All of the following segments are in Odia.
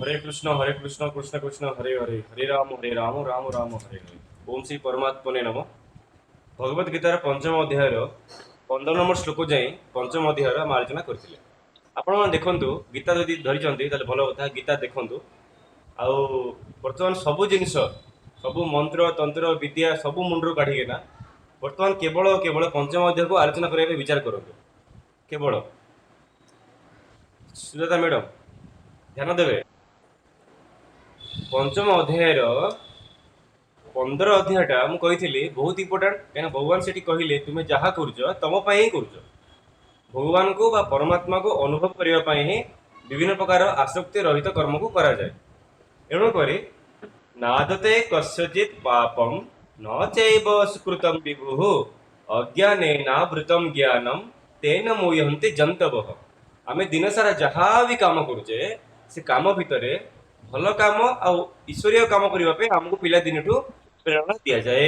हरे कृष्ण कृष्ण कृष्ण हरे हरे हरे राम राम राम हरे हरे। ओम श्री परमात्मने नम। भगवत गीतार पंचम अध्यायर 15 नंबर श्लोक जाए पंचम अध्यायर आम आलोचना करथिले। आपण माने देखंतु गीता जदि धरिचंती ताले भलो कथा गीता देखंतु। आउ वर्तमान सब जिनिस सब मंत्र तंत्र विद्या सब मुंडरू काढिकेना वर्तमान केवल केवल पंचम अध्याय को आलोचना करबे विचार करंतु। केवल सुजाता मैडम ध्यान देवे पंचम अध्यायर 15 अध्यायटा मु कही बहुत इंपोर्टाट कहीं भगवान से कहले तुम्हें जहाँ कर तुम ही कर भगवान को बा परमात्मा को अनुभव करने ही विभिन्न प्रकार आसक्ति रहित कर्म को करा जाए। एणुक नादते कस्यचित् पापम न चैव सुकृतं विभुः अज्ञानेनावृतं ज्ञानम तेन मोहन्ति जन्तवः। आमे दिन सारा जहाँ भी काम करुचे से काम भितर भल काम आ ईश्वरीय काम करने आमको पिला दिन प्रेरणा दि जाए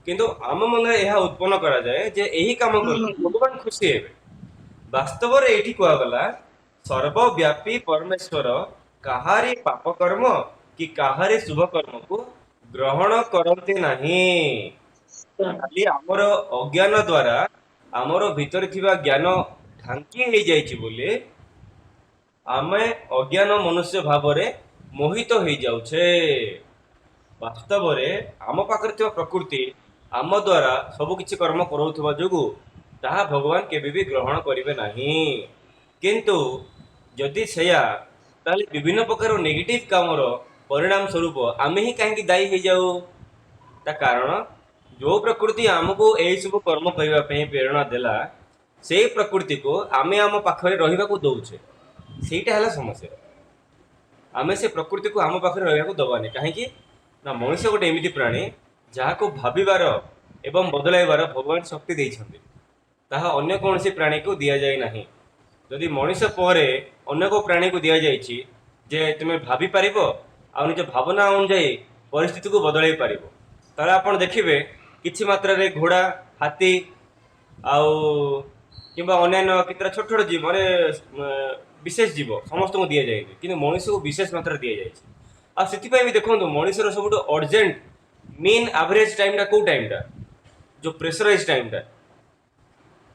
किंतु आम मन यह उत्पन्न करा जाए जे यही काम कर भगवान खुशी हे। वास्तव में ये कहगला सर्वव्यापी परमेश्वर काहारी पाप कर्म कि काहारी शुभ कर्म को ग्रहण करते नहीं। खाली आमर अज्ञान द्वारा आमर भीतर थिबा ज्ञान ढांकी हो जाइछि बोले आमे अज्ञान मनुष्य भाव में मोहित हो जाउछे। वास्तव में आम पाखरे थिबा प्रकृति आम द्वारा सब किछि कर्म कराउथबा जोगु ताहा भगवान केबे भी ग्रहण करिवे नाही। किंतु जदि सेया ताले विभिन्न प्रकार नेगेटिव कामर परिणाम स्वरूप आमे ही कहीं दायी हो जाऊ। ता कारण जो प्रकृति आमको यही सब कर्म करने प्रेरणा देला से प्रकृति को आमे आम पाखरे रहिबा को दउछे सेटा हला समस्या। आमे से प्रकृति को आम पाखरे रहिबा को दबानी कहीं ना मनुष्य गोटे एमती प्राणी जहाँ को भाविबार एवं बदलाइबार भगवान शक्ति देइछन्ति ताहा अन्य कौन सी प्राणी को दिया जाए नहीं। जदि मनुष्य पर अन्य को प्राणी को दिया जाइछि जे तुमे भाभी पारिबो आ निज भावना अनुଯାयी परिस्थिति को बदलाई पारिबो तारा आपण देखिबे किछि मात्रा रे घोड़ा हाथी आउ किंबा अन्य कितरा छोट छोट जीव माने विशेष जीव समस्त को दिया जाए कि मनुष्य को विशेष मात्रा दिया जाए। आ से भी देखो मनुष्यर सब अर्जेंट मेन एवरेज टाइम कौ टाइम जो pressurise time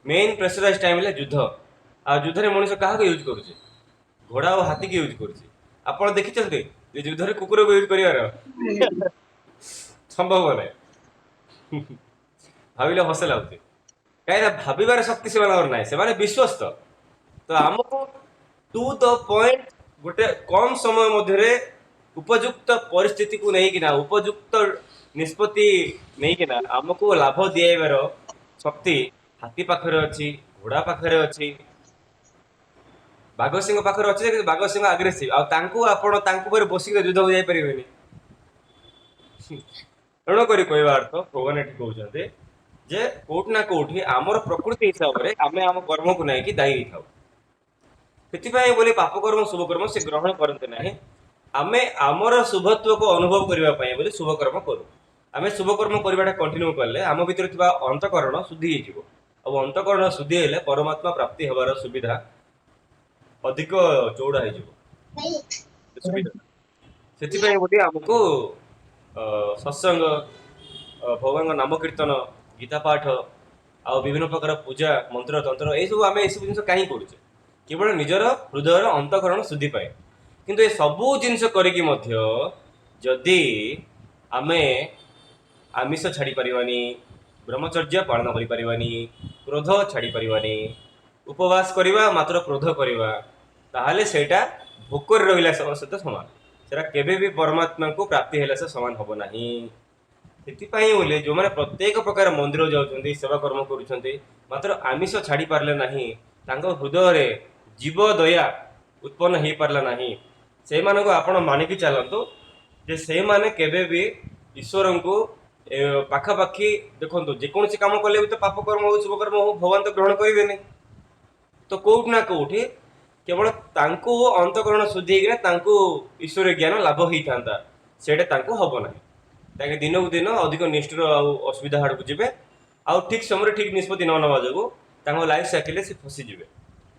main pressurise time है युद्ध। आ युद्ध में मनुष्य क्या यूज करुचे घोड़ा और हाथी की यूज करुचे। आप देखते युद्ध में कुकुर को यूज कर संभव नहीं भाविले हस लगुचे कहीं भावार शक्ति से ना विश्वस्त। तो आमको टू द पॉइंट गोटे कम समय मध्य उपयुक्त परिस्थिति को लेकिन उपयुक्त निष्पत्ति नहीं आमको लाभ दिवार शक्ति हाथी पाखरे अच्छी घोड़ा पाखरे अच्छी बाघ सिंह पाखरे अच्छे बाघ सिंह आग्रेसिव आप बसिक युद्ध को जापर तेणुक कहवा अर्थ भगवान ये कहते जे कोट ना कोठी आमर प्रकृति हिसाब से आम आम कर्म को लेकिन दायी था से बोले पाप कर्म शुभ कर्म से ग्रहण करते ना आमे आमर शुभत्व को अनुभव करने शुभ कर्म करूँ। आम शुभ कर्म करवाटा कंटिन्यू कले आम भर अंतकरण शुद्धि हो अंतकरण शुद्धि हेले परमात्मा प्राप्ति हबार सुविधा अधिक चौड़ा हो बोली आमको सत्संग भगवान नाम कीर्तन गीता पाठ आ विभिन्न प्रकार पूजा मंत्र तंत्र यही सब आम यह सब जिन कहीं करुचे केवल निजर हृदय अंतकरण शुद्धि पाए। किंतु ये सबू जिनस करी जदि आमे आमिष छाड़ी पारिबानी ब्रह्मचर्य पालन करि पारिबानी क्रोध छाड़ी पारिबानी उपवास करिबा मात्र क्रोध करिबा ताहाले सेटा भोकर रहिला सहित समान सेटा केबे भी परमात्मा को प्राप्ति हेला से समान हबो नाही। सेतिपाई बोले जो माने प्रत्येक प्रकार मंदिर जाउछन्ती सेवा कर्म करूछन्ती मात्र आमिष छाड़ी पारले नाही तांको हृदय रे जीव दया उत्पन्न हो पारला नाही से मानको आपण मानिकी चलतु जे से माने केबे भी ईश्वर को पाखापाखि देखो जेकोसी काम कले भी तो पाप कर्म हो शुभ कर्म हो भगवान तो ग्रहण करेंगे। तो कौट ना कौटी केवल तांको अंतकरण शुद्धि ईश्वर ज्ञान लाभ होता सेटा हम ना दिन को दिन अधिक निष्ठुर असुविधा आड़ को जी आउ ठीक समय ठीक निष्पत्ति न नवा जो लाइफ साइकिल से फसीजे।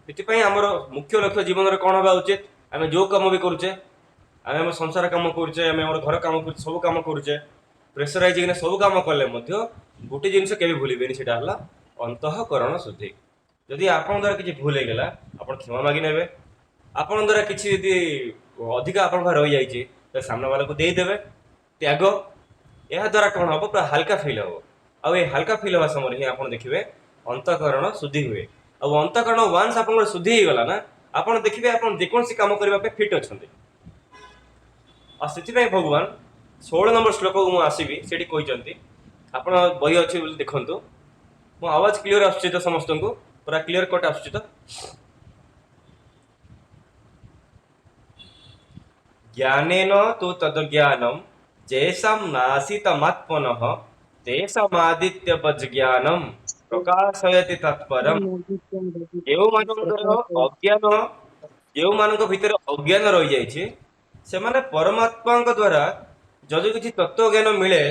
ये आमर मुख्य लक्ष्य जीवन में कौन हवा उचित आम जो कम भी करुचे ଆମେ ଆମ ସଂସାର କାମ କରୁଛେ, ଆମେ ଆମର ଘର କାମ କରୁଛେ, ସବୁ କାମ କରୁଛେ, ପ୍ରେସରାଇଜ ହେଇକିନା ସବୁ କାମ କଲେ ମଧ୍ୟ ଗୋଟେ ଜିନିଷ କେବେ ଭୁଲିବେନି, ସେଟା ହେଲା ଅନ୍ତଃକରଣ ଶୁଦ୍ଧି। ଯଦି ଆପଣଙ୍କ ଦ୍ୱାରା କିଛି ଭୁଲ ହେଇଗଲା ଆପଣ କ୍ଷମା ମାଗି ନେବେ। ଆପଣଙ୍କ ଦ୍ୱାରା କିଛି ଯଦି ଅଧିକା ଆପଣଙ୍କ ପାଖରେ ରହିଯାଇଛି ତ ସାମ୍ନା ବାଲାକୁ ଦେଇଦେବେ ତ୍ୟାଗ। ଏହା ଦ୍ୱାରା କ'ଣ ହବ, ପୁରା ହାଲକା ଫିଲ୍ ହବ। ଆଉ ଏ ହାଲକା ଫିଲ୍ ହେବା ସମୟରେ ହିଁ ଆପଣ ଦେଖିବେ ଅନ୍ତଃକରଣ ଶୁଦ୍ଧି ହୁଏ। ଆଉ ଅନ୍ତଃକରଣ ୱାନ୍ସ ଆପଣଙ୍କର ଶୁଦ୍ଧି ହେଇଗଲା ନା, ଆପଣ ଦେଖିବେ ଆପଣ ଯେକୌଣସି କାମ କରିବା ପାଇଁ ଫିଟ୍ ଅଛନ୍ତି। ଆଉ ସେଥିପାଇଁ ଭଗବାନ 16 ନମ୍ବର ଶ୍ଲୋକକୁ ମୁଁ ଆସିବି, ସେଠି କହିଛନ୍ତି, ଆପଣ ବହି ଅଛି ବୋଲି ଦେଖନ୍ତୁ। ମୋ ଆୱାଜ କ୍ଲିୟର ଆସୁଛି ତ ସମସ୍ତଙ୍କୁ? ପୁରା କ୍ଲିୟର କଟ୍ ଆସୁଛି ତ? ଜ୍ଞାନେନ ତୁ ତଦ୍ଜ୍ଞାନମ୍ ଜେଷାଂ ନାସିତମାତ୍ମନଃ ତେଷାମାଦିତ୍ୟବଜ୍ଜ୍ଞାନମ୍ ପ୍ରକାଶୟତି ତତ୍ପରମ୍। ଯେଉଁମାନଙ୍କର ଅଜ୍ଞାନ, ଯେଉଁମାନଙ୍କ ଭିତରେ ଅଜ୍ଞାନ ରହିଯାଇଛି, ସେମାନେ ପରମାତ୍ମାଙ୍କ ଦ୍ୱାରା ଯଦି କିଛି ତତ୍ତ୍ୱ ଜ୍ଞାନ ମିଳେ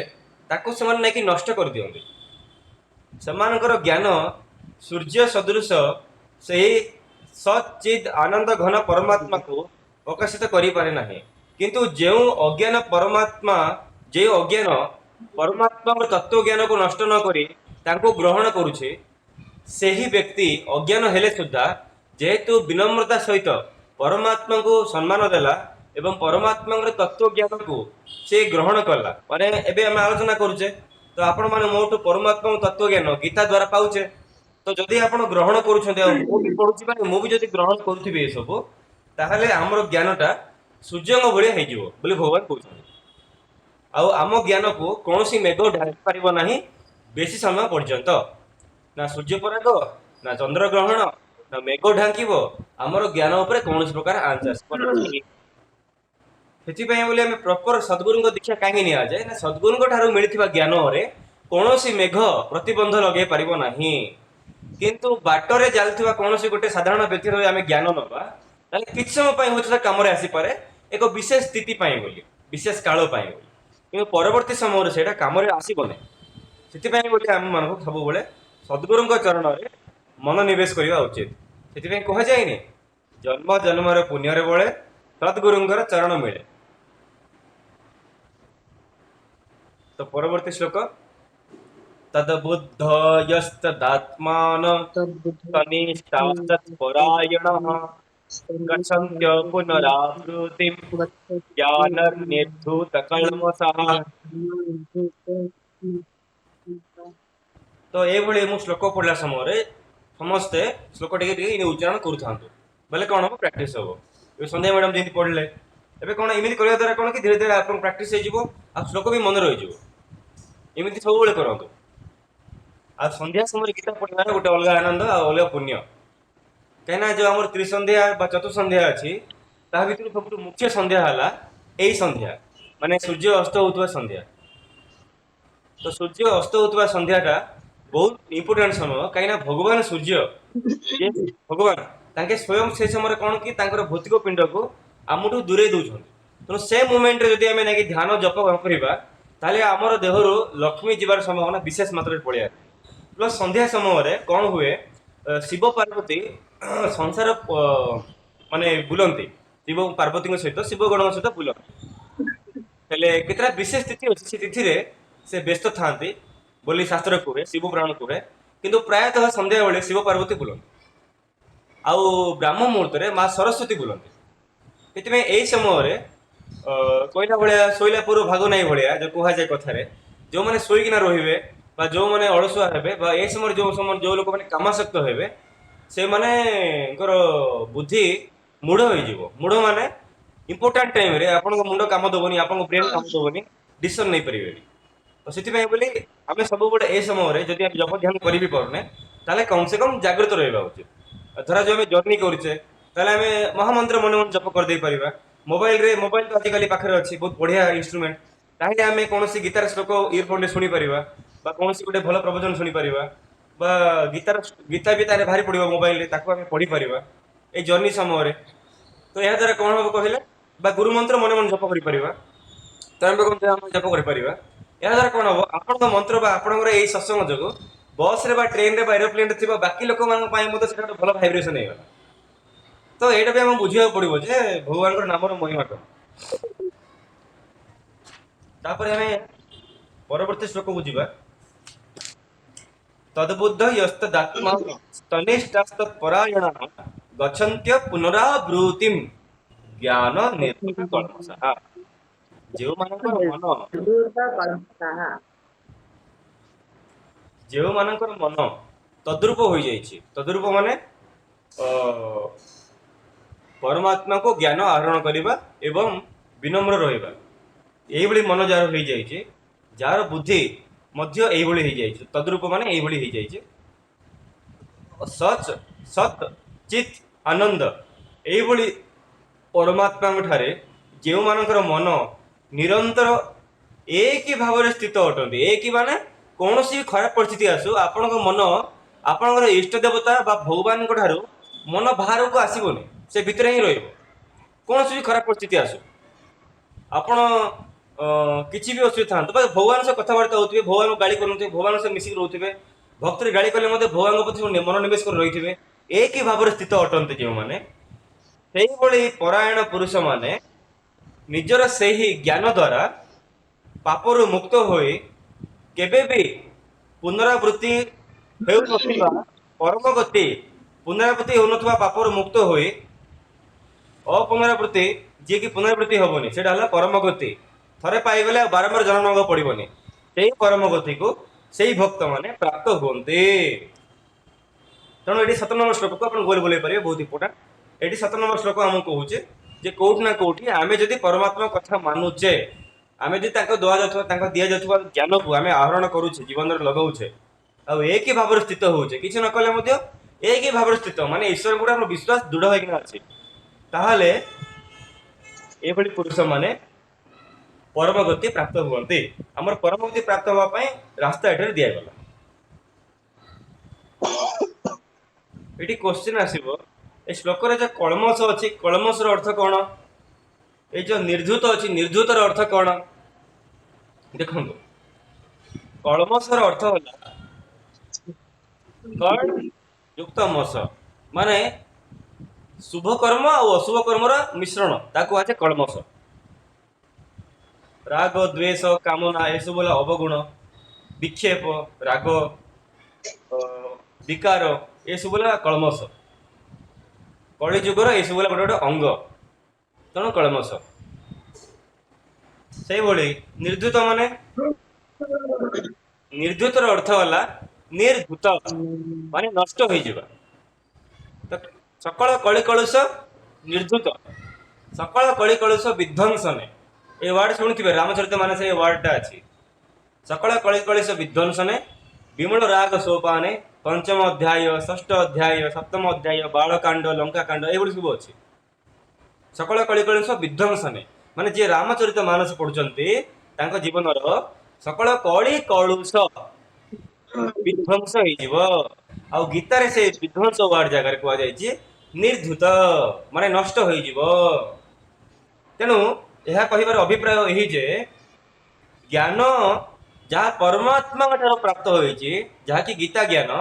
ତାକୁ ସେମାନେ ନେଇକି ନଷ୍ଟ କରିଦିଅନ୍ତି। ସେମାନଙ୍କର ଜ୍ଞାନ ସୂର୍ଯ୍ୟ ସଦୃଶ ସେହି ସଚିଦ୍ ଆନନ୍ଦ ଘନ ପରମାତ୍ମାକୁ ପ୍ରକାଶିତ କରିପାରେ ନାହିଁ। କିନ୍ତୁ ଯେଉଁ ଅଜ୍ଞାନ ପରମାତ୍ମାଙ୍କ ତତ୍ତ୍ୱ ଜ୍ଞାନକୁ ନଷ୍ଟ ନ କରି ତାଙ୍କୁ ଗ୍ରହଣ କରୁଛି, ସେହି ବ୍ୟକ୍ତି ଅଜ୍ଞାନ ହେଲେ ସୁଦ୍ଧା ଯେହେତୁ ବିନମ୍ରତା ସହିତ ପରମାତ୍ମାଙ୍କୁ ସମ୍ମାନ ଦେଲା ଏବଂ ପରମାତ୍ମାଙ୍କର ତତ୍ତ୍ୱ ଜ୍ଞାନକୁ ସେ ଗ୍ରହଣ କଲା, ମାନେ ଏବେ ଆମେ ଆଲୋଚନା କରୁଛେ ତ ଆପଣମାନେ ମୋଠୁ ପରମାତ୍ମାଙ୍କ ତତ୍ତ୍ୱ ଜ୍ଞାନ ଗୀତା ଦ୍ୱାରା ପାଉଛେ। ତ ଯଦି ଆପଣ ଗ୍ରହଣ କରୁଛନ୍ତି, ଆଉ ମୁଁ ବି ପଢୁଛି, ମାନେ ମୁଁ ବି ଯଦି ଗ୍ରହଣ କରୁଥିବି ଏସବୁ, ତାହେଲେ ଆମର ଜ୍ଞାନଟା ସୂର୍ଯ୍ୟଙ୍କ ଭଳିଆ ହେଇଯିବ ବୋଲି ଭଗବାନ କହୁଛନ୍ତି। ଆଉ ଆମ ଜ୍ଞାନକୁ କୌଣସି ମେଘ ଢାଙ୍କି ପାରିବ ନାହିଁ ବେଶୀ ସମୟ ପର୍ଯ୍ୟନ୍ତ। ନା ସୂର୍ଯ୍ୟପରାଗ, ନା ଚନ୍ଦ୍ରଗ୍ରହଣ, ନା ମେଘ ଢାଙ୍କିବ ଆମର ଜ୍ଞାନ ଉପରେ କୌଣସି ପ୍ରକାର ଆଞ୍ଚ ଆସିବ ନାହିଁ। ସେଥିପାଇଁ ବୋଲି ଆମେ ପ୍ରପର ସଦ୍ଗୁରୁଙ୍କ ଦୀକ୍ଷା କାହିଁକି ନିଆଯାଏ ନା, ସଦ୍ଗୁରୁଙ୍କ ଠାରୁ ମିଳିଥିବା ଜ୍ଞାନରେ କୌଣସି ମେଘ ପ୍ରତିବନ୍ଧ ଲଗେଇ ପାରିବ ନାହିଁ। କିନ୍ତୁ ବାଟରେ ଚାଲିଥିବା କୌଣସି ଗୋଟେ ସାଧାରଣ ବ୍ୟକ୍ତିର ଆମେ ଜ୍ଞାନ ନବା, ତାହେଲେ କିଛି ସମୟ ପାଇଁ ହୁଏତ କାମରେ ଆସିପାରେ, ଏକ ବିଶେଷ ସ୍ଥିତି ପାଇଁ ବୋଲି, ବିଶେଷ କାଳ ପାଇଁ ବୋଲି, କିନ୍ତୁ ପରବର୍ତ୍ତୀ ସମୟରେ ସେଇଟା କାମରେ ଆସିବନି। ସେଥିପାଇଁ ବୋଲି ଆମ ମାନଙ୍କୁ ସବୁବେଳେ ସଦ୍ଗୁରୁଙ୍କ ଚରଣରେ ମନୋନିବେଶ କରିବା ଉଚିତ। ସେଥିପାଇଁ କୁହାଯାଇନି, ଜନ୍ମ ଜନ୍ମର ପୁଣ୍ୟରେ ବଳେ ସଦ୍ଗୁରୁଙ୍କର ଚରଣ ମିଳେ। ତ ପରବର୍ତ୍ତୀ ଶ୍ଲୋକ, ତଦ୍ବୁଦ୍ଧୟସ୍ତଦାତ୍ମାନ ତନିଷ୍ଠାସ୍ତତ୍ପରାୟଣଃ ଗଚ୍ଛन्त्य ପୁନରାବୃତ୍ତିଂ ଜ୍ଞାନନିର୍ଧୂତକଳମଷଃ। ତ ଏଇଭଳି ମୁଁ ଶ୍ଲୋକ ପଢିଲା ସମୟରେ ସମସ୍ତେ ଶ୍ଲୋକ ଟିକେ ଟିକେ ଉଚ୍ଚାରଣ କରୁଥାନ୍ତୁ, ବୋଲେ କ'ଣ ହବ, ପ୍ରାକ୍ଟିସ ହବ। ଏବେ ସନ୍ଧ୍ୟା ମ୍ୟାଡାମ ଯେମିତି ପଢିଲେ, ଏବେ କ'ଣ ଏମିତି କରିବା ଦ୍ୱାରା କ'ଣ କି ଧୀରେ ଧୀରେ ଆପଣଙ୍କ ପ୍ରାକ୍ଟିସ ହେଇଯିବ, ଆଉ ଶ୍ଲୋକ ବି ମନେ ରହିଯିବ। ଏମିତି ସବୁବେଳେ କରନ୍ତୁ। ଆଉ ସନ୍ଧ୍ୟା ସମୟରେ ଗୀତା ପଢିବାର ଗୋଟେ ଅଲଗା ଆନନ୍ଦ ଆଉ ଅଲଗା ପୁଣ୍ୟ। କାହିଁକିନା ଯୋଉ ଆମର ତ୍ରିସନ୍ଧ୍ୟା ବା ଚତୁଃସନ୍ଧ୍ୟା ଅଛି, ତାହା ଭିତରୁ ସବୁଠୁ ମୁଖ୍ୟ ସନ୍ଧ୍ୟା ହେଲା ଏଇ ସନ୍ଧ୍ୟା, ମାନେ ସୂର୍ଯ୍ୟ ଅସ୍ତ ହଉଥିବା ସନ୍ଧ୍ୟା। ତ ସୂର୍ଯ୍ୟ ଅସ୍ତ ହଉଥିବା ସନ୍ଧ୍ୟାଟା ବହୁତ ଇମ୍ପୋର୍ଟାଣ୍ଟ ସମୟ, କାହିଁକିନା ଭଗବାନ ସୂର୍ଯ୍ୟ, ଯେ ଭଗବାନ ତାଙ୍କେ ସ୍ୱୟଂ ସେ ସମୟରେ କ'ଣ କି ତାଙ୍କର ଭୌତିକ ପିଣ୍ଡକୁ ଆମଠୁ ଦୂରେଇ ଦଉଛନ୍ତି। ତେଣୁ ସେ ମୁମେଣ୍ଟରେ ଯଦି ଆମେ ନେଇକି ଧ୍ୟାନ ଜପ କରିବା, ତାହେଲେ ଆମର ଦେହରୁ ଲକ୍ଷ୍ମୀ ଯିବାର ସମ୍ଭାବନା ବିଶେଷ ମାତ୍ରାରେ ପଳେଇ ଆସେ। ପ୍ଲସ୍ ସନ୍ଧ୍ୟା ସମୟରେ କ'ଣ ହୁଏ, ଶିବ ପାର୍ବତୀ ସଂସାର ମାନେ ବୁଲନ୍ତି, ଶିବ ପାର୍ବତୀଙ୍କ ସହିତ, ଶିବ ଗଣଙ୍କ ସହିତ ବୁଲନ୍ତି। ହେଲେ କେତେଟା ବିଶେଷ ତିଥି ଅଛି, ସେ ତିଥିରେ ସେ ବ୍ୟସ୍ତ ଥାନ୍ତି ବୋଲି ଶାସ୍ତ୍ର କୁହେ, ଶିବ ପୁରାଣ କୁହେ। କିନ୍ତୁ ପ୍ରାୟତଃ ସନ୍ଧ୍ୟାବେଳେ ଶିବ ପାର୍ବତୀ ବୁଲନ୍ତି, ଆଉ ବ୍ରାହ୍ମ ମୁହୂର୍ତ୍ତରେ ମା ସରସ୍ୱତୀ ବୁଲନ୍ତି। ସେଥିପାଇଁ ଏଇ ସମୟରେ କହିଲା ଭଳିଆ ଶୋଇଲା ପୂର୍ବ ଭାଗ ନାହିଁ ଭଳିଆ ଯୋଉ କୁହାଯାଏ କଥାରେ, ଯୋଉମାନେ ଶୋଇକିନା ରହିବେ ବା ଯୋଉମାନେ ଅଳସୁଆ ହେବେ ବା ଏ ସମୟରେ ଯୋଉ ଲୋକମାନେ କାମାସକ୍ତ ହେବେ, ସେମାନଙ୍କର ବୁଦ୍ଧି ମୂଢ ହେଇଯିବ। ମୂଢ ମାନେ ଇମ୍ପୋର୍ଟାଣ୍ଟ ଟାଇମରେ ଆପଣଙ୍କ ମୁଣ୍ଡ କାମ ଦବନି, ଆପଣଙ୍କ ବ୍ରେନ କାମ ଦବନି, ଡିସିସନ ନେଇପାରିବେନି। ତ ସେଥିପାଇଁ ବୋଲି ଆମେ ସବୁବେଳେ ଏ ସମୟରେ ଯଦି ଆମେ ଜପ ଧ୍ୟାନ କରିବି ପାରୁନେ, ତାହେଲେ କମ୍ ସେ କମ୍ ଜାଗ୍ରତ ରହିବା ଉଚିତ। ଧରା ଯୋଉ ଆମେ ଜର୍ଣ୍ଣି କରୁଛେ, ତାହେଲେ ଆମେ ମହାମନ୍ତ୍ର ମନେ ମନେ ଜପ କରିଦେଇ ପାରିବା। ମୋବାଇଲ ତ ଆଜିକାଲି ପାଖରେ ଅଛି, ବହୁତ ବଢିଆ ଇନଷ୍ଟ୍ରୁମେଣ୍ଟ। ତାହେଲେ ଆମେ କୌଣସି ଗୀତାର ଶ୍ଲୋକ ଇୟରଫୋନରେ ଶୁଣିପାରିବା, ବା କୌଣସି ଗୋଟେ ଭଲ ପ୍ରବଚନ ଶୁଣିପାରିବା, ବା ଗୀତା ବି ତାରେ ଭାରି ପଡିବ ମୋବାଇଲରେ, ତାକୁ ଆମେ ପଢିପାରିବା ଏଇ ଜର୍ଣ୍ଣି ସମୟରେ। ତ ଏହା ଦ୍ୱାରା କ'ଣ ହବ କହିଲେ, ବା ଗୁରୁ ମନ୍ତ୍ର ମନେ ମନେ ଜପ କରିପାରିବା, ତ୍ରୟମ୍ବକମ୍ ଆମେ ଜପ କରିପାରିବା। ଏହା ଦ୍ୱାରା କ'ଣ ହବ, ଆପଣଙ୍କ ମନ୍ତ୍ର ବା ଆପଣଙ୍କର ଏଇ ସତ୍ସଙ୍ଗ ଯୋଗୁଁ ବସରେ ବା ଟ୍ରେନରେ ବା ଏରୋପ୍ଲେନରେ ଥିବା ବାକି ଲୋକମାନଙ୍କ ପାଇଁ ମଧ୍ୟ ସେଟା ଗୋଟେ ଭଲ ଭାଇବ୍ରେସନ ହେଇଗଲା। ତ ଏଇଟା ବି ଆମକୁ ବୁଝିବାକୁ ପଡିବ ଯେ ଭଗବାନଙ୍କର ନାମର ମହିମା କ'ଣ। ତାପରେ ଆମେ ପରବର୍ତ୍ତୀ ଶ୍ଲୋକକୁ ଯିବା। ତଦ୍ବୁଦ୍ଧ ୟସ୍ତଦାତ୍ମା ତନିଷ୍ଠାସ୍ତତ୍ପରାୟଣଃ ଗଚ୍ଛନ୍ତ୍ୟ ପୁନରାବୃତ୍ତିମ୍ ଜ୍ଞାନ ନିର୍ଭୂତ କଳମଷଃ। ଯେଉଁମାନଙ୍କର ମନ ଯେଉଁମାନଙ୍କର ମନ ତଦ୍ରୂପ ହୋଇଯାଇଛି, ତଦ୍ରୂପ ମାନେ ଅ, ପରମାତ୍ମାକୁ ଜ୍ଞାନ ଆହରଣ କରିବା ଏବଂ ବିନମ୍ର ରହିବା, ଏଇଭଳି ମନ ଯାହାର ହେଇଯାଇଛି, ଯାହାର ବୁଦ୍ଧି ମଧ୍ୟ ଏଇଭଳି ହେଇଯାଇଛି, ତଦ୍ରୂପ ମାନେ ଏଇଭଳି ହେଇଯାଇଛି, ସଚ୍ ସତ୍ ଚିତ୍ ଆନନ୍ଦ, ଏଇଭଳି ପରମାତ୍ମାଙ୍କ ଠାରେ ଯେଉଁମାନଙ୍କର ମନ ନିରନ୍ତର ଏକି ଭାବରେ ସ୍ଥିତ ଅଟନ୍ତି। ଏକି ମାନେ କୌଣସି ଖରାପ ପରିସ୍ଥିତି ଆସୁ ଆପଣଙ୍କ ମନ ଆପଣଙ୍କର ଇଷ୍ଟ ଦେବତା ବା ଭଗବାନଙ୍କ ଠାରୁ ମନ ବାହାରକୁ ଆସିବନି, ସେ ଭିତରେ ହିଁ ରହିବ। କୌଣସି ବି ଖରାପ ପରିସ୍ଥିତି ଆସୁ ଆପଣ କିଛି ବି ଅସୁବିଧା ଥାନ୍ତୁ ବା ଭଗବାନ ସହ କଥାବାର୍ତ୍ତା ହଉଥିବେ, ଭଗବାନଙ୍କୁ ଗାଳି କରୁନଥିବେ, ଭଗବାନ ସହ ମିଶିକି ରହୁଥିବେ, ଭକ୍ତରେ ଗାଳି କଲେ ମଧ୍ୟ ଭଗବାନଙ୍କ ପ୍ରତି ମନୋନିବେଶ କରି ରହିଥିବେ, ଏକି ଭାବରେ ସ୍ଥିତ ଅଟନ୍ତି ଯେଉଁମାନେ, ସେଇଭଳି ପରାୟଣ ପୁରୁଷ ମାନେ ନିଜର ସେହି ଜ୍ଞାନ ଦ୍ୱାରା ପାପରୁ ମୁକ୍ତ ହୋଇ କେବେ ବି ପୁନରାବୃତ୍ତି ହେଉନଥିବା ପରମ ଗତି, ପୁନରାବୃତ୍ତି ହେଉନଥିବା ପାପରୁ ମୁକ୍ତ ହୋଇ ଅପୁନରାବୃତ୍ତି, ଯିଏକି ପୁନରାବୃତ୍ତି ହବନି, ସେଇଟା ହେଲା ପରମ ଗତି। ଥରେ ପାଇଗଲେ ଆଉ ବାରମ୍ବାର ଜନ୍ମ ନେବାକୁ ପଡିବନି, ସେଇ ପରମ ଗତିକୁ ସେଇ ଭକ୍ତ ମାନେ ପ୍ରାପ୍ତ ହୁଅନ୍ତି। ତେଣୁ ଏଠି 7 ନମ୍ବର ଶ୍ଲୋକକୁ ଆପଣ ଗୋଲ ବୁଲେଇ ପାରିବେ, ବହୁତ ଇମ୍ପୋର୍ଟାଣ୍ଟ। ଏଠି 7 ନମ୍ବର ଶ୍ଲୋକ ଆମକୁ କହୁଛେ ଯେ କୋଉଠି ନା କୋଉଠି ଆମେ ଯଦି ପରମାତ୍ମା କଥା ମାନୁଛେ, ଆମେ ଯଦି ତାଙ୍କ ଦିଆଯାଉଥିବା ଜ୍ଞାନକୁ ଆମେ ଆହରଣ କରୁଛେ, ଜୀବନରେ ଲଗାଉଛେ, ଆଉ ଏକି ଭାବରେ ସ୍ଥିତ ହଉଛେ, କିଛି ନ କଲେ ମଧ୍ୟ ଏକି ଭାବରେ ସ୍ଥିତ ମାନେ ଈଶ୍ୱରଙ୍କ ଉପରେ ଆମର ବିଶ୍ୱାସ ଦୃଢ ହେଇକିନା ଅଛି, ତାହେଲେ ଏଭଳି ପୁରୁଷ ମାନେ ପରମ ଗତି ପ୍ରାପ୍ତ ହୁଅନ୍ତି। ଆମର ପରମ ଗତି ପ୍ରାପ୍ତ ହେବା ପାଇଁ ରାସ୍ତା ଏଠାରେ ଦିଆଗଲା। ଏଠି କ୍ୱେଶ୍ଚିନ୍ ଆସିବ, ଏ ଶ୍ଲୋକରେ ଯୋଉ କଳମସ ଅଛି, କଳମସର ଅର୍ଥ କଣ? ଏଇ ଯୋଉ ନିର୍ଧୂତ ଅଛି, ନିର୍ଧୂତର ଅର୍ଥ କଣ? ଦେଖନ୍ତୁ, କଳମସର ଅର୍ଥ ହେଲା କଣ ଯୁକ୍ତ ମସ, ମାନେ ଶୁଭ କର୍ମ ଆଉ ଅଶୁଭ କର୍ମର ମିଶ୍ରଣ, ତାକୁ କୁହାଯାଏ କଳମସ। ରାଗ ଦ୍વેଷ କାମନା ଏସବୁ ହେଲା ଅବଗୁଣ, ବିକ୍ଷେପ ରାଗ, ବିକାର ଏସବୁ ହେଲା କଳମସ। କଳି ଯୁଗର ଏସବୁ ହେଲା ଗୋଟେ ଗୋଟେ ଅଙ୍ଗ, ତେଣୁ କଳମସ। ସେଇଭଳି ନିର୍ଦ୍ଧୁତ ମାନେ, ନିର୍ଦ୍ଧୁତର ଅର୍ଥ ହେଲା ନିର୍ଧୂତ ମାନେ ନଷ୍ଟ ହେଇଯିବା। ତ ସକଳ କଳି କଳୁଷ ନିର୍ଧୂତ, ସକଳ କଳି କଳୁଷ ବିଧ୍ୱଂସନେ, ଏ ୱାର୍ଡ ଶୁଣିଥିବେ, ରାମଚରିତ ମାନସ ଏ ୱାର୍ଡଟା ଅଛି। ସକଳ କଳି କଳିଷ ବିଧ୍ୱଂସନେ ବିମଳ ରାଗ ସୋପାନେ ପଞ୍ଚମ ଅଧ୍ୟାୟ, ଷଷ୍ଠ ଅଧ୍ୟାୟ, ସପ୍ତମ ଅଧ୍ୟାୟ, ବାଳକାଣ୍ଡ, ଲଙ୍କାକାଣ୍ଡ ଏଇଭଳି ସବୁ ଅଛି। ସକଳ କଳି କଳିଷ ବିଧ୍ୱଂସନେ ମାନେ ଯିଏ ରାମଚରିତ ମାନସ ପଢୁଛନ୍ତି ତାଙ୍କ ଜୀବନର ସକଳ କଳି କଳୁଷ ବିଧ୍ୱଂସ ହେଇଯିବ। ଆଉ ଗୀତାରେ ସେ ବିଧ୍ୱଂସ ୱାର୍ଡ ଜାଗାରେ କୁହାଯାଇଛି ନିର୍ଧୂତ ମାନେ ନଷ୍ଟ ହେଇଯିବ। ତେଣୁ ଏହା କହିବାର ଅଭିପ୍ରାୟ ଏହି ଯେ ଜ୍ଞାନ ଯାହା ପରମାତ୍ମାଙ୍କ ଠାରୁ ପ୍ରାପ୍ତ ହୋଇଛି, ଯାହାକି ଗୀତା ଜ୍ଞାନ,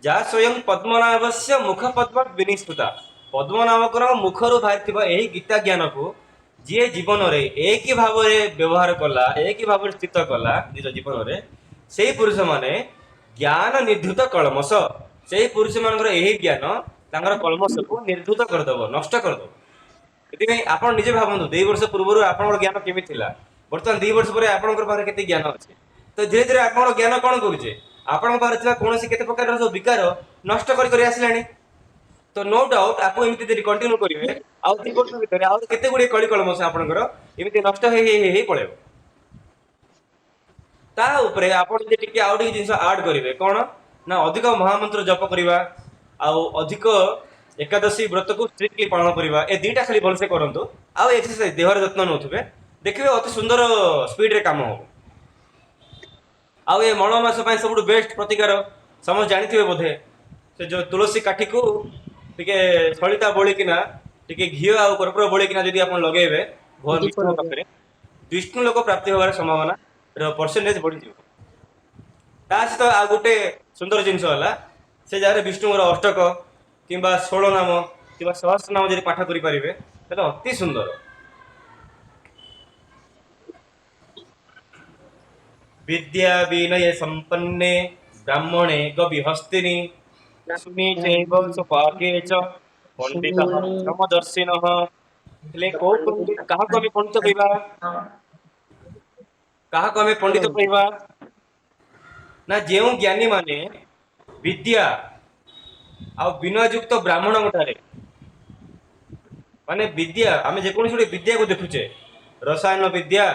ଯାହା ସ୍ୱୟଂ ପଦ୍ମନାଭସ୍ୟ ମୁଖ ପଦ୍ମ ବିନିଷ୍ପୃତା, ପଦ୍ମନାଭଙ୍କର ମୁଖରୁ ବାହାରିଥିବା ଏହି ଗୀତା ଜ୍ଞାନକୁ ଯିଏ ଜୀବନରେ ଏକି ଭାବରେ ବ୍ୟବହାର କଲା, ଏକି ଭାବରେ ସ୍ଥିତ କଲା ନିଜ ଜୀବନରେ, ସେଇ ପୁରୁଷ ମାନେ ଜ୍ଞାନ ନିର୍ଧୂତ କଳମସ, ସେଇ ପୁରୁଷ ମାନଙ୍କର ଏହି ଜ୍ଞାନ ତାଙ୍କର କଳମସକୁ ନିର୍ଧୂତ କରିଦବ, ନଷ୍ଟ କରିଦବ। ସେଥିପାଇଁ ଆପଣ ନିଜେ ଭାବନ୍ତୁ, 2 ବର୍ଷ ପୂର୍ବରୁ ଆପଣଙ୍କର ଜ୍ଞାନ କେମିତି ଥିଲା, ବର୍ତ୍ତମାନ 2 ବର୍ଷ ପରେ ଆପଣଙ୍କର ପାଖରେ କେତେ ଜ୍ଞାନ ଅଛି। ତ ଧୀରେ ଧୀରେ ଆପଣଙ୍କ ଜ୍ଞାନ କଣ କରୁଛେ, ଆପଣଙ୍କ ପାଖରେ ଥିବା କୌଣସି କେତେ ପ୍ରକାରର ସବୁ ବିକାର ନଷ୍ଟ କରି କରି ଆସିଲାଣି। ତ ନୋ ଡାଉଟ୍ ଆକୁ ଏମିତି ଯଦି କଣ୍ଟିନ୍ୟୁ କରିବେ, ଆଉ 2 ବର୍ଷ ଭିତରେ ଆଉ କେତେ ଗୁଡିଏ କଳି କଳମସ ଆପଣଙ୍କର ଏମିତି ନଷ୍ଟ ହେଇ ହେଇ ହେଇ ପଳେଇବ। ତା ଉପରେ ଆପଣ ଯଦି ଟିକେ ଆଉ ଟିକେ ଜିନିଷ ଆଡ୍ କରିବେ, କଣ ନା ଅଧିକ ମହାମନ୍ତ୍ର ଜପ କରିବା, ଆଉ ଅଧିକ ଏକାଦଶୀ ବ୍ରତକୁ ଷ୍ଟ୍ରିକ୍ଟଲି ପାଳନ କରିବା, ଏ ଦିଟା ଖାଲି ଭଲସେ କରନ୍ତୁ, ଆଉ ଏକ୍ସରସାଇଜ ଦେହର ଯତ୍ନ ନେଉଥିବେ, ଦେଖିବେ ଅତି ସୁନ୍ଦର ସ୍ପିଡରେ କାମ ହବ। ଆଉ ଏ ମଳ ମାସ ପାଇଁ ସବୁଠୁ ବେଷ୍ଟ ପ୍ରତିକାର ସମସ୍ତେ ଜାଣିଥିବେ ବୋଧେ, ସେ ଯୋଉ ତୁଳସୀ କାଠିକୁ ଟିକେ ସଳିତା ବୋଳିକିନା ଟିକେ ଘିଅ ଆଉ କର୍ପୂର ବୋଳିକିନା ଯଦି ଆପଣ ଲଗେଇବେ ଭଗବାନ ବିଷ୍ଣୁଙ୍କ ପାଖରେ, ବିଷ୍ଣୁ ଲୋକ ପ୍ରାପ୍ତି ହେବାର ସମ୍ଭାବନା ପରସେଣ୍ଟେଜ ବଢିଯିବ। ତା ସହିତ ଆଉ ଗୋଟେ ସୁନ୍ଦର ଜିନିଷ ହେଲା, ସେ ଜାଗାରେ ବିଷ୍ଣୁଙ୍କର ଅଷ୍ଟକ କିମ୍ବା 16 ନାମ କିମ୍ବା ସହସ୍ର ନାମ ଯଦି ପାଠ କରିପାରିବେ ତାହେଲେ ଅତି ସୁନ୍ଦର। विद्या विनय संपन्ने ब्राह्मणे गविहस्तिनि सुनी चैव सुपाके च पंडितः समदर्शिनः। ହେଲେ କୋଉ ପଣ୍ଡିତ କାହାକୁ ଆମେ ପଣ୍ଡିତ କହିବା? କାହାକୁ ଆମେ ପଣ୍ଡିତ କହିବା? ନା ଯେଉଁ ଜ୍ଞାନୀ ମାନେ ବିଦ୍ୟା ଆଉ ବିନୟ ଯୁକ୍ତ ବ୍ରାହ୍ମଣଙ୍କ ଠାରେ, ମାନେ ବିଦ୍ୟା ଆମେ ଯେକୌଣସି ଗୋଟେ ବିଦ୍ୟାକୁ ଦେଖୁଛେ, ରସାୟନ ବିଦ୍ୟା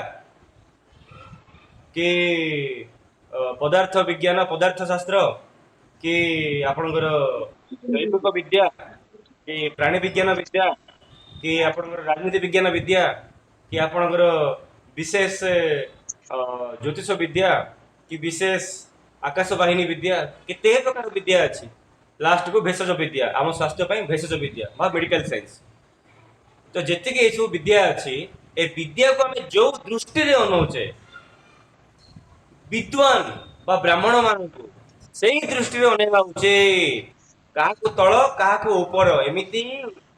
କି ପଦାର୍ଥ ବିଜ୍ଞାନ ପଦାର୍ଥ ଶାସ୍ତ୍ର କି ଆପଣଙ୍କର ଜୈବିକ ବିଦ୍ୟା କି ପ୍ରାଣୀ ବିଜ୍ଞାନ ବିଦ୍ୟା କି ଆପଣଙ୍କର ରାଜନୀତି ବିଜ୍ଞାନ ବିଦ୍ୟା କି ଆପଣଙ୍କର ବିଶେଷ ଜ୍ୟୋତିଷ ବିଦ୍ୟା କି ବିଶେଷ ଆକାଶ ବାହିନୀ ବିଦ୍ୟା, କେତେ ପ୍ରକାର ବିଦ୍ୟା ଅଛି। ଲାଷ୍ଟକୁ ଭେଷଜ ବିଦ୍ୟା, ଆମ ସ୍ୱାସ୍ଥ୍ୟ ପାଇଁ ଭେଷଜ ବିଦ୍ୟା ବା ମେଡିକାଲ ସାଇନ୍ସ। ତ ଯେତିକି ଏସବୁ ବିଦ୍ୟା ଅଛି, ଏ ବିଦ୍ୟାକୁ ଆମେ ଯୋଉ ଦୃଷ୍ଟିରେ ଅନଉଛେ ବିଦ୍ୱାନ ବା ବ୍ରାହ୍ମଣ ମାନଙ୍କୁ ସେଇ ଦୃଷ୍ଟିରେ ଅନେଇବା ଉଚିତ। କାହାକୁ ତଳ କାହାକୁ ଉପର ଏମିତି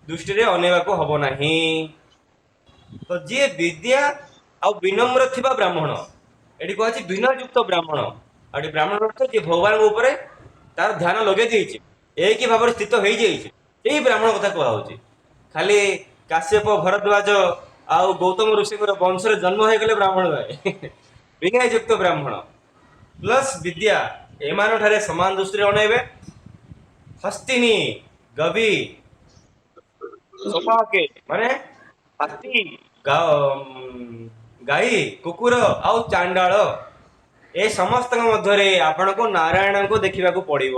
ଦୃଷ୍ଟିରେ ଅନେଇବାକୁ ହବ ନାହିଁ। ତ ଯିଏ ବିଦ୍ୟା ଆଉ ବିନମ୍ର ଥିବା ବ୍ରାହ୍ମଣ, ଏଠି କୁହାଯାଇଛି ବିନୟ ଯୁକ୍ତ ବ୍ରାହ୍ମଣ। ଆଉ ଏଠି ବ୍ରାହ୍ମଣ ଅର୍ଥ ଯିଏ ଭଗବାନଙ୍କ ଉପରେ ତାର ଧ୍ୟାନ ଲଗେଇ ଦେଇଛି, ଏକି ଭାବରେ ସ୍ଥିତ ହେଇଯାଇଛି, ସେଇ ବ୍ରାହ୍ମଣ କଥା କୁହାହଉଛି। ଖାଲି କାଶ୍ୟପ ଭରଦ୍ୱାଜ ଆଉ ଗୌତମ ଋଷିଙ୍କର ବଂଶରେ ଜନ୍ମ ହେଇଗଲେ ବ୍ରାହ୍ମଣ ନୁହେଁ। ବିନୟ ଯୁକ୍ତ ବ୍ରାହ୍ମଣ ପ୍ଲସ୍ ବିଦ୍ୟା ଏମାନଙ୍କଠାରେ ସମାନ ଦୃଷ୍ଟିରେ ଅନେଇବେ। ହସ୍ତିନୀ ଗବି ସୋପାକେ ମାନେ ହାତୀ, ଗାଈ, କୁକୁର ଆଉ ଚାଣ୍ଡାଳ, ଏ ସମସ୍ତଙ୍କ ମଧ୍ୟରେ ଆପଣଙ୍କୁ ନାରାୟଣଙ୍କୁ ଦେଖିବାକୁ ପଡିବ।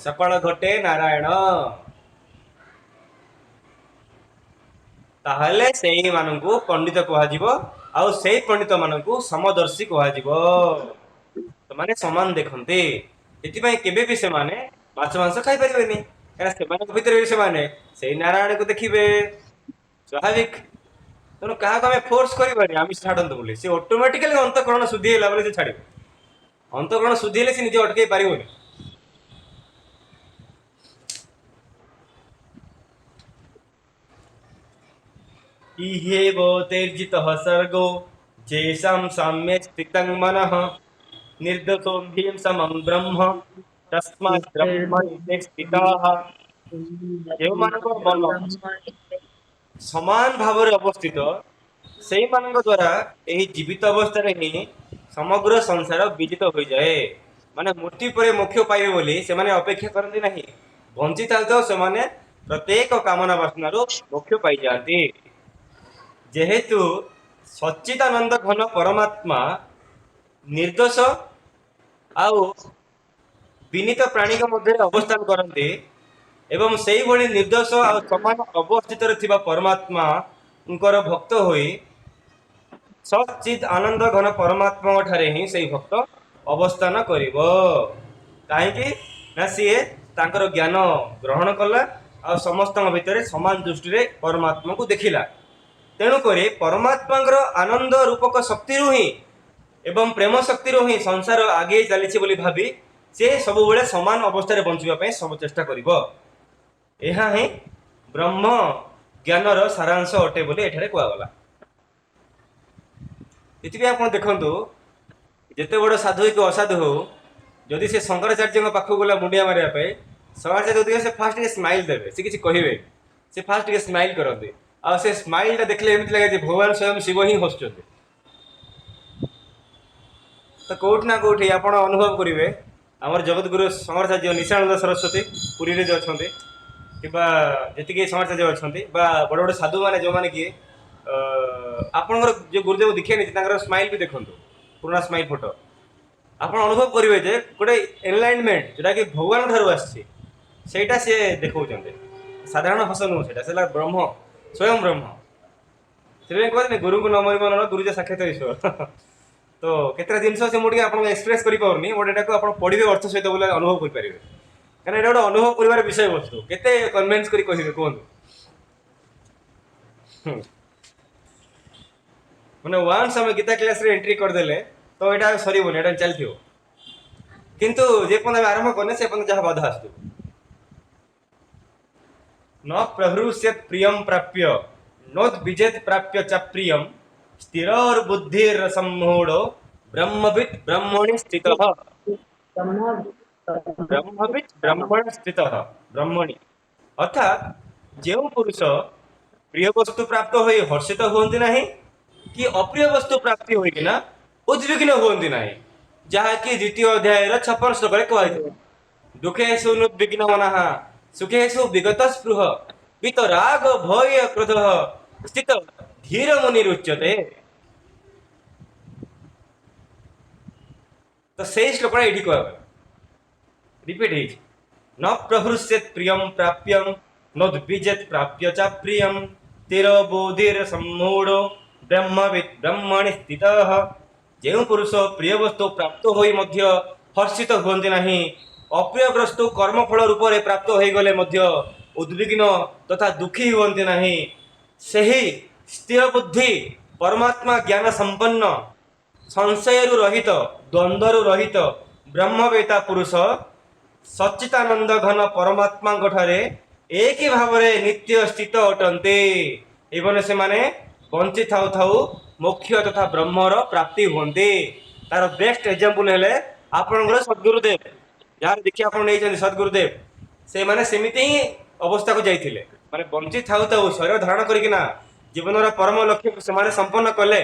ସକାଳ ଘଟେ ନାରାୟଣ, ତାହେଲେ ସେଇମାନଙ୍କୁ ପଣ୍ଡିତ କୁହାଯିବ। ଆଉ ସେଇ ପଣ୍ଡିତ ମାନଙ୍କୁ ସମଦର୍ଶୀ କୁହାଯିବ। ସେମାନେ ସମାନ ଦେଖନ୍ତି। ସେଥିପାଇଁ କେବେ ବି ସେମାନେ ମାଛ ମାଂସ ଖାଇପାରିବେନି, କାରଣ ସେମାନଙ୍କ ଭିତରେ ବି ସେମାନେ ସେଇ ନାରାୟଣକୁ ଦେଖିବେ। ସ୍ୱାଭାବିକ। ତେଣୁ କାହାକୁ ଆମେ ଫୋର୍ସ କରିବାନି ଆମିଷ ଛାଡନ୍ତୁ ବୋଲି, ସେ ଅଟୋମେଟିକାଲି ଅନ୍ତଃକରଣ ଶୁଦ୍ଧି ହେଲା ବୋଲି ସେ ଛାଡିବ। ଅନ୍ତଃକରଣ ଶୁଦ୍ଧି ହେଲେ ସେ ନିଜେ ଅଟକେଇ ପାରିବନି। ଇହେବ ତେର୍ଜିତଃ ସର୍ଗୋ ଯେଷାଂ ସାମ୍ୟେ ସ୍ଥିତଂ ମନଃ ନିର୍ଦୋଷୋ ସମଂ ବ୍ରହ୍ମ ତସ୍ମାତ୍ ବ୍ରହ୍ମଣି ତେ ସ୍ଥିତାଃ। ଯେଉଁମାନଙ୍କ ମନ ସମାନ ଭାବରେ ଅବସ୍ଥିତ, ସେଇମାନଙ୍କ ଦ୍ଵାରା ଏହି ଜୀବିତ ଅବସ୍ଥାରେ ହିଁ ସମଗ୍ର ସଂସାର ବିଦିତ ହୋଇଯାଏ। ମାନେ ମୃତ୍ୟୁ ପରେ ମୋକ୍ଷ ପାଇବେ ବୋଲି ସେମାନେ ଅପେକ୍ଷା କରନ୍ତି ନାହିଁ। ବଞ୍ଚିଥାଉ ସେମାନେ ପ୍ରତ୍ୟେକ କାମନା ବାସନାରୁ ମୋକ୍ଷ ପାଇଯାଆନ୍ତି। ଯେହେତୁ ସଚ୍ଚିଦାନନ୍ଦ ଘନ ପରମାତ୍ମା ନିର୍ଦ୍ଦୋଷ ଆଉ ବିନୀତ ପ୍ରାଣୀଙ୍କ ମଧ୍ୟରେ ଅବସ୍ଥାନ କରନ୍ତି, ଏବଂ ସେଇଭଳି ନିର୍ଦ୍ଦୋଷ ଆଉ ସମାନ ଅବସ୍ଥିତରେ ଥିବା ପରମାତ୍ମାଙ୍କର ଭକ୍ତ ହୋଇ ସଚ୍ଚିଦ୍ ଆନନ୍ଦ ଘନ ପରମାତ୍ମାଙ୍କ ଠାରେ ହିଁ ସେଇ ଭକ୍ତ ଅବସ୍ଥାନ କରିବ। କାହିଁକି ନା ସିଏ ତାଙ୍କର ଜ୍ଞାନ ଗ୍ରହଣ କଲା ଆଉ ସମସ୍ତଙ୍କ ଭିତରେ ସମାନ ଦୃଷ୍ଟିରେ ପରମାତ୍ମାକୁ ଦେଖିଲା। ତେଣୁକରି ପରମାତ୍ମାଙ୍କର ଆନନ୍ଦ ରୂପକ ଶକ୍ତିରୁ ହିଁ ଏବଂ ପ୍ରେମ ଶକ୍ତିରୁ ହିଁ ସଂସାର ଆଗେଇ ଚାଲିଛି ବୋଲି ଭାବି ସେ ସବୁବେଳେ ସମାନ ଅବସ୍ଥାରେ ବଞ୍ଚିବା ପାଇଁ ସବୁ ଚେଷ୍ଟା କରିବ। ଏହା ହିଁ ବ୍ରହ୍ମ ଜ୍ଞାନର ସାରାଂଶ ଅଟେ ବୋଲି ଏଠାରେ କୁହାଗଲା। ଏଥିପାଇଁ ଆପଣ ଦେଖନ୍ତୁ, ଯେତେ ବଡ଼ ସାଧୁ କି ଅସାଧୁ ହଉ, ଯଦି ସେ ଶଙ୍କରାଚାର୍ଯ୍ୟଙ୍କ ପାଖକୁ ଗଲା ମୁଣ୍ଡିଆ ମାରିବା ପାଇଁ, ଶଙ୍କରାଚାର୍ଯ୍ୟ ଯଦି ସେ ଫାଷ୍ଟ ଟିକେ ସ୍ମାଇଲ ଦେବେ, ସେ କିଛି କହିବେ, ସେ ଫାଷ୍ଟ ଟିକେ ସ୍ମାଇଲ କରନ୍ତି। ଆଉ ସେ ସ୍ମାଇଲଟା ଦେଖିଲେ ଏମିତି ଲାଗେ ଯେ ଭଗବାନ ସ୍ୱୟଂ ଶିବ ହିଁ ହସୁଛନ୍ତି। ତ କୋଉଠି ନା କୋଉଠି ଆପଣ ଅନୁଭବ କରିବେ, ଆମର ଜଗତଗୁରୁ ଶଙ୍କରାଚାର୍ଯ୍ୟ ନିଶାନନ୍ଦ ସରସ୍ୱତୀ ପୁରୀରେ ଯୋଉ ଅଛନ୍ତି, କିମ୍ବା ଯେତିକି ଶଙ୍କରାଚାର୍ଯ୍ୟ ଅଛନ୍ତି ବା ବଡ଼ ବଡ଼ ସାଧୁମାନେ ଯେଉଁମାନେ କି ଆପଣଙ୍କର ଯେଉଁ ଗୁରୁଦେବ ଦୀକ୍ଷା ନେଇଛି ତାଙ୍କର ସ୍ମାଇଲ ବି ଦେଖନ୍ତୁ, ପୁରୁଣା ସ୍ମାଇଲ ଫଟୋ, ଆପଣ ଅନୁଭବ କରିବେ ଯେ ଗୋଟେ ଏନଲାଇନମେଣ୍ଟ ଯେଉଁଟାକି ଭଗବାନଙ୍କ ଠାରୁ ଆସିଛି, ସେଇଟା ସିଏ ଦେଖାଉଛନ୍ତି। ସାଧାରଣ ହସ ନୁହଁ, ସେଇଟା ହେଲା ବ୍ରହ୍ମ, ସ୍ୱୟଂ ବ୍ରହ୍ମ। ସେଥିପାଇଁ କୁହନ୍ତି ଗୁରୁଙ୍କୁ ନ ମରିବ ନର ଗୁରୁଜା ସାକ୍ଷାତ ଈଶ୍ୱର। ତ କେତେଟା ଜିନିଷ ଅଛି ମୁଁ ଟିକେ ଆପଣଙ୍କୁ ଏକ୍ସପ୍ରେସ କରିପାରୁନି, ବଟ୍ ଏଟାକୁ ଆପଣ ପଢିବେ ଅର୍ଥ ସହିତ ବୋଲେ ଅନୁଭବ କରିପାରିବେ। କାରଣ ଏଇଟା ଗୋଟେ ଅନୁଭବ କରିବାର ବିଷୟବସ୍ତୁ, କେତେ କନଭେନ୍ସ କରି କହିବେ କୁହନ୍ତୁ। ମାନେ ୱାନ୍ସ ଆମେ ଗୀତା କ୍ଲାସରେ ଏଣ୍ଟ୍ରି କରିଦେଲେ ତ ଏଇଟା ସରିବନି, ଏଇଟା ଚାଲିଥିବ। କିନ୍ତୁ ଯେପର୍ଯ୍ୟନ୍ତ ଆମେ ଆରମ୍ଭ କରିନେ ସେ ପର୍ଯ୍ୟନ୍ତ ଯାହା ବାଧା ଆସୁଥିବ। न प्रहृष्यत् प्रियं प्राप्य नोद् विजेत् प्राप्य च प्रियं स्थिरोर्बुद्धिर्सम्मूढो ब्रह्मवित् ब्रह्मणि स्थितः। ब्रह्म ब्रह्मवित् ब्रह्मणि स्थितः। ब्रह्मणि अर्थात ଯେଉଁ ପୁରୁଷ ପ୍ରିୟ ବସ୍ତୁ ପ୍ରାପ୍ତ ହୋଇ ହର୍ଷିତ ହୁଅନ୍ତି ନାହିଁ କି ଅପ୍ରିୟ ବସ୍ତୁ ପ୍ରାପ୍ତି ହୋଇକିନା ଉଦ୍ବିଗ୍ନ ହୁଅନ୍ତି ନାହିଁ, ଯାହାକି ଦ୍ୱିତୀୟ ଅଧ୍ୟାୟର 56 ଶ୍ଲୋକରେ କୁହାଯାଇଛି। ଦୁଃଖେଷୁ नुद्विग्न मनः सुखेषु विगत स्पृह वितराग भय क्रोध स्थित धीर मुनिरुच्यते। तो ସେଇ ଶ୍ଲୋକଟା ଏଇଠି କୁହାଗଲା, ରିପିଟ୍ ହେଇଛି। न प्रहृष्येत् प्रियं प्राप्यं नोद्विजेत् प्राप्य च प्रियं तिरोबोधिर सम्मूढो ब्रह्मवित् ब्रह्मणि स्थितः। ଯେଉଁ ପୁରୁଷ ପ୍ରିୟ ବସ୍ତୁ ପ୍ରାପ୍ତ ହୋଇ ମଧ୍ୟ ହର୍ଷିତ ହୁଅନ୍ତି ନାହିଁ, ଅପ୍ରିୟ ବସ୍ତୁ କର୍ମଫଳ ରୂପରେ ପ୍ରାପ୍ତ ହୋଇଗଲେ ମଧ୍ୟ ଉଦ୍ବିଗ୍ନ ତଥା ଦୁଃଖୀ ହୁଅନ୍ତି ନାହିଁ, ସେହି ସ୍ଥିର ବୁଦ୍ଧି ପରମାତ୍ମା ଜ୍ଞାନ ସମ୍ପନ୍ନ ସଂଶୟରୁ ରହିତ ଦ୍ୱନ୍ଦ୍ୱରୁ ରହିତ ବ୍ରହ୍ମବେତା ପୁରୁଷ ସଚ୍ଚିଦାନନ୍ଦ ଘନ ପରମାତ୍ମାଙ୍କ ଠାରେ ଏକ ଭାବରେ ନିତ୍ୟ ସ୍ଥିତ ଅଟନ୍ତି ଏବଂ ସେମାନେ ବଞ୍ଚି ଥାଉ ଥାଉ ମୋକ୍ଷ ତଥା ବ୍ରହ୍ମର ପ୍ରାପ୍ତି ହୁଅନ୍ତି। ତାର ବେଷ୍ଟ ଏକ୍ଜାମ୍ପଲ ହେଲେ ଆପଣଙ୍କର ସଦ୍ଗୁରୁଦେବ, ଯାହାର ଦୀକ୍ଷା ଆପଣ ନେଇଛନ୍ତି ସଦ୍ଗୁରୁଦେବ, ସେମାନେ ସେମିତି ହିଁ ଅବସ୍ଥାକୁ ଯାଇଥିଲେ, ମାନେ ବଞ୍ଚି ଥାଉ ଥାଉ ଶରୀର ଧାରଣ କରିକିନା ଜୀବନର ପରମ ଲକ୍ଷ୍ୟକୁ ସେମାନେ ସମ୍ପନ୍ନ କଲେ।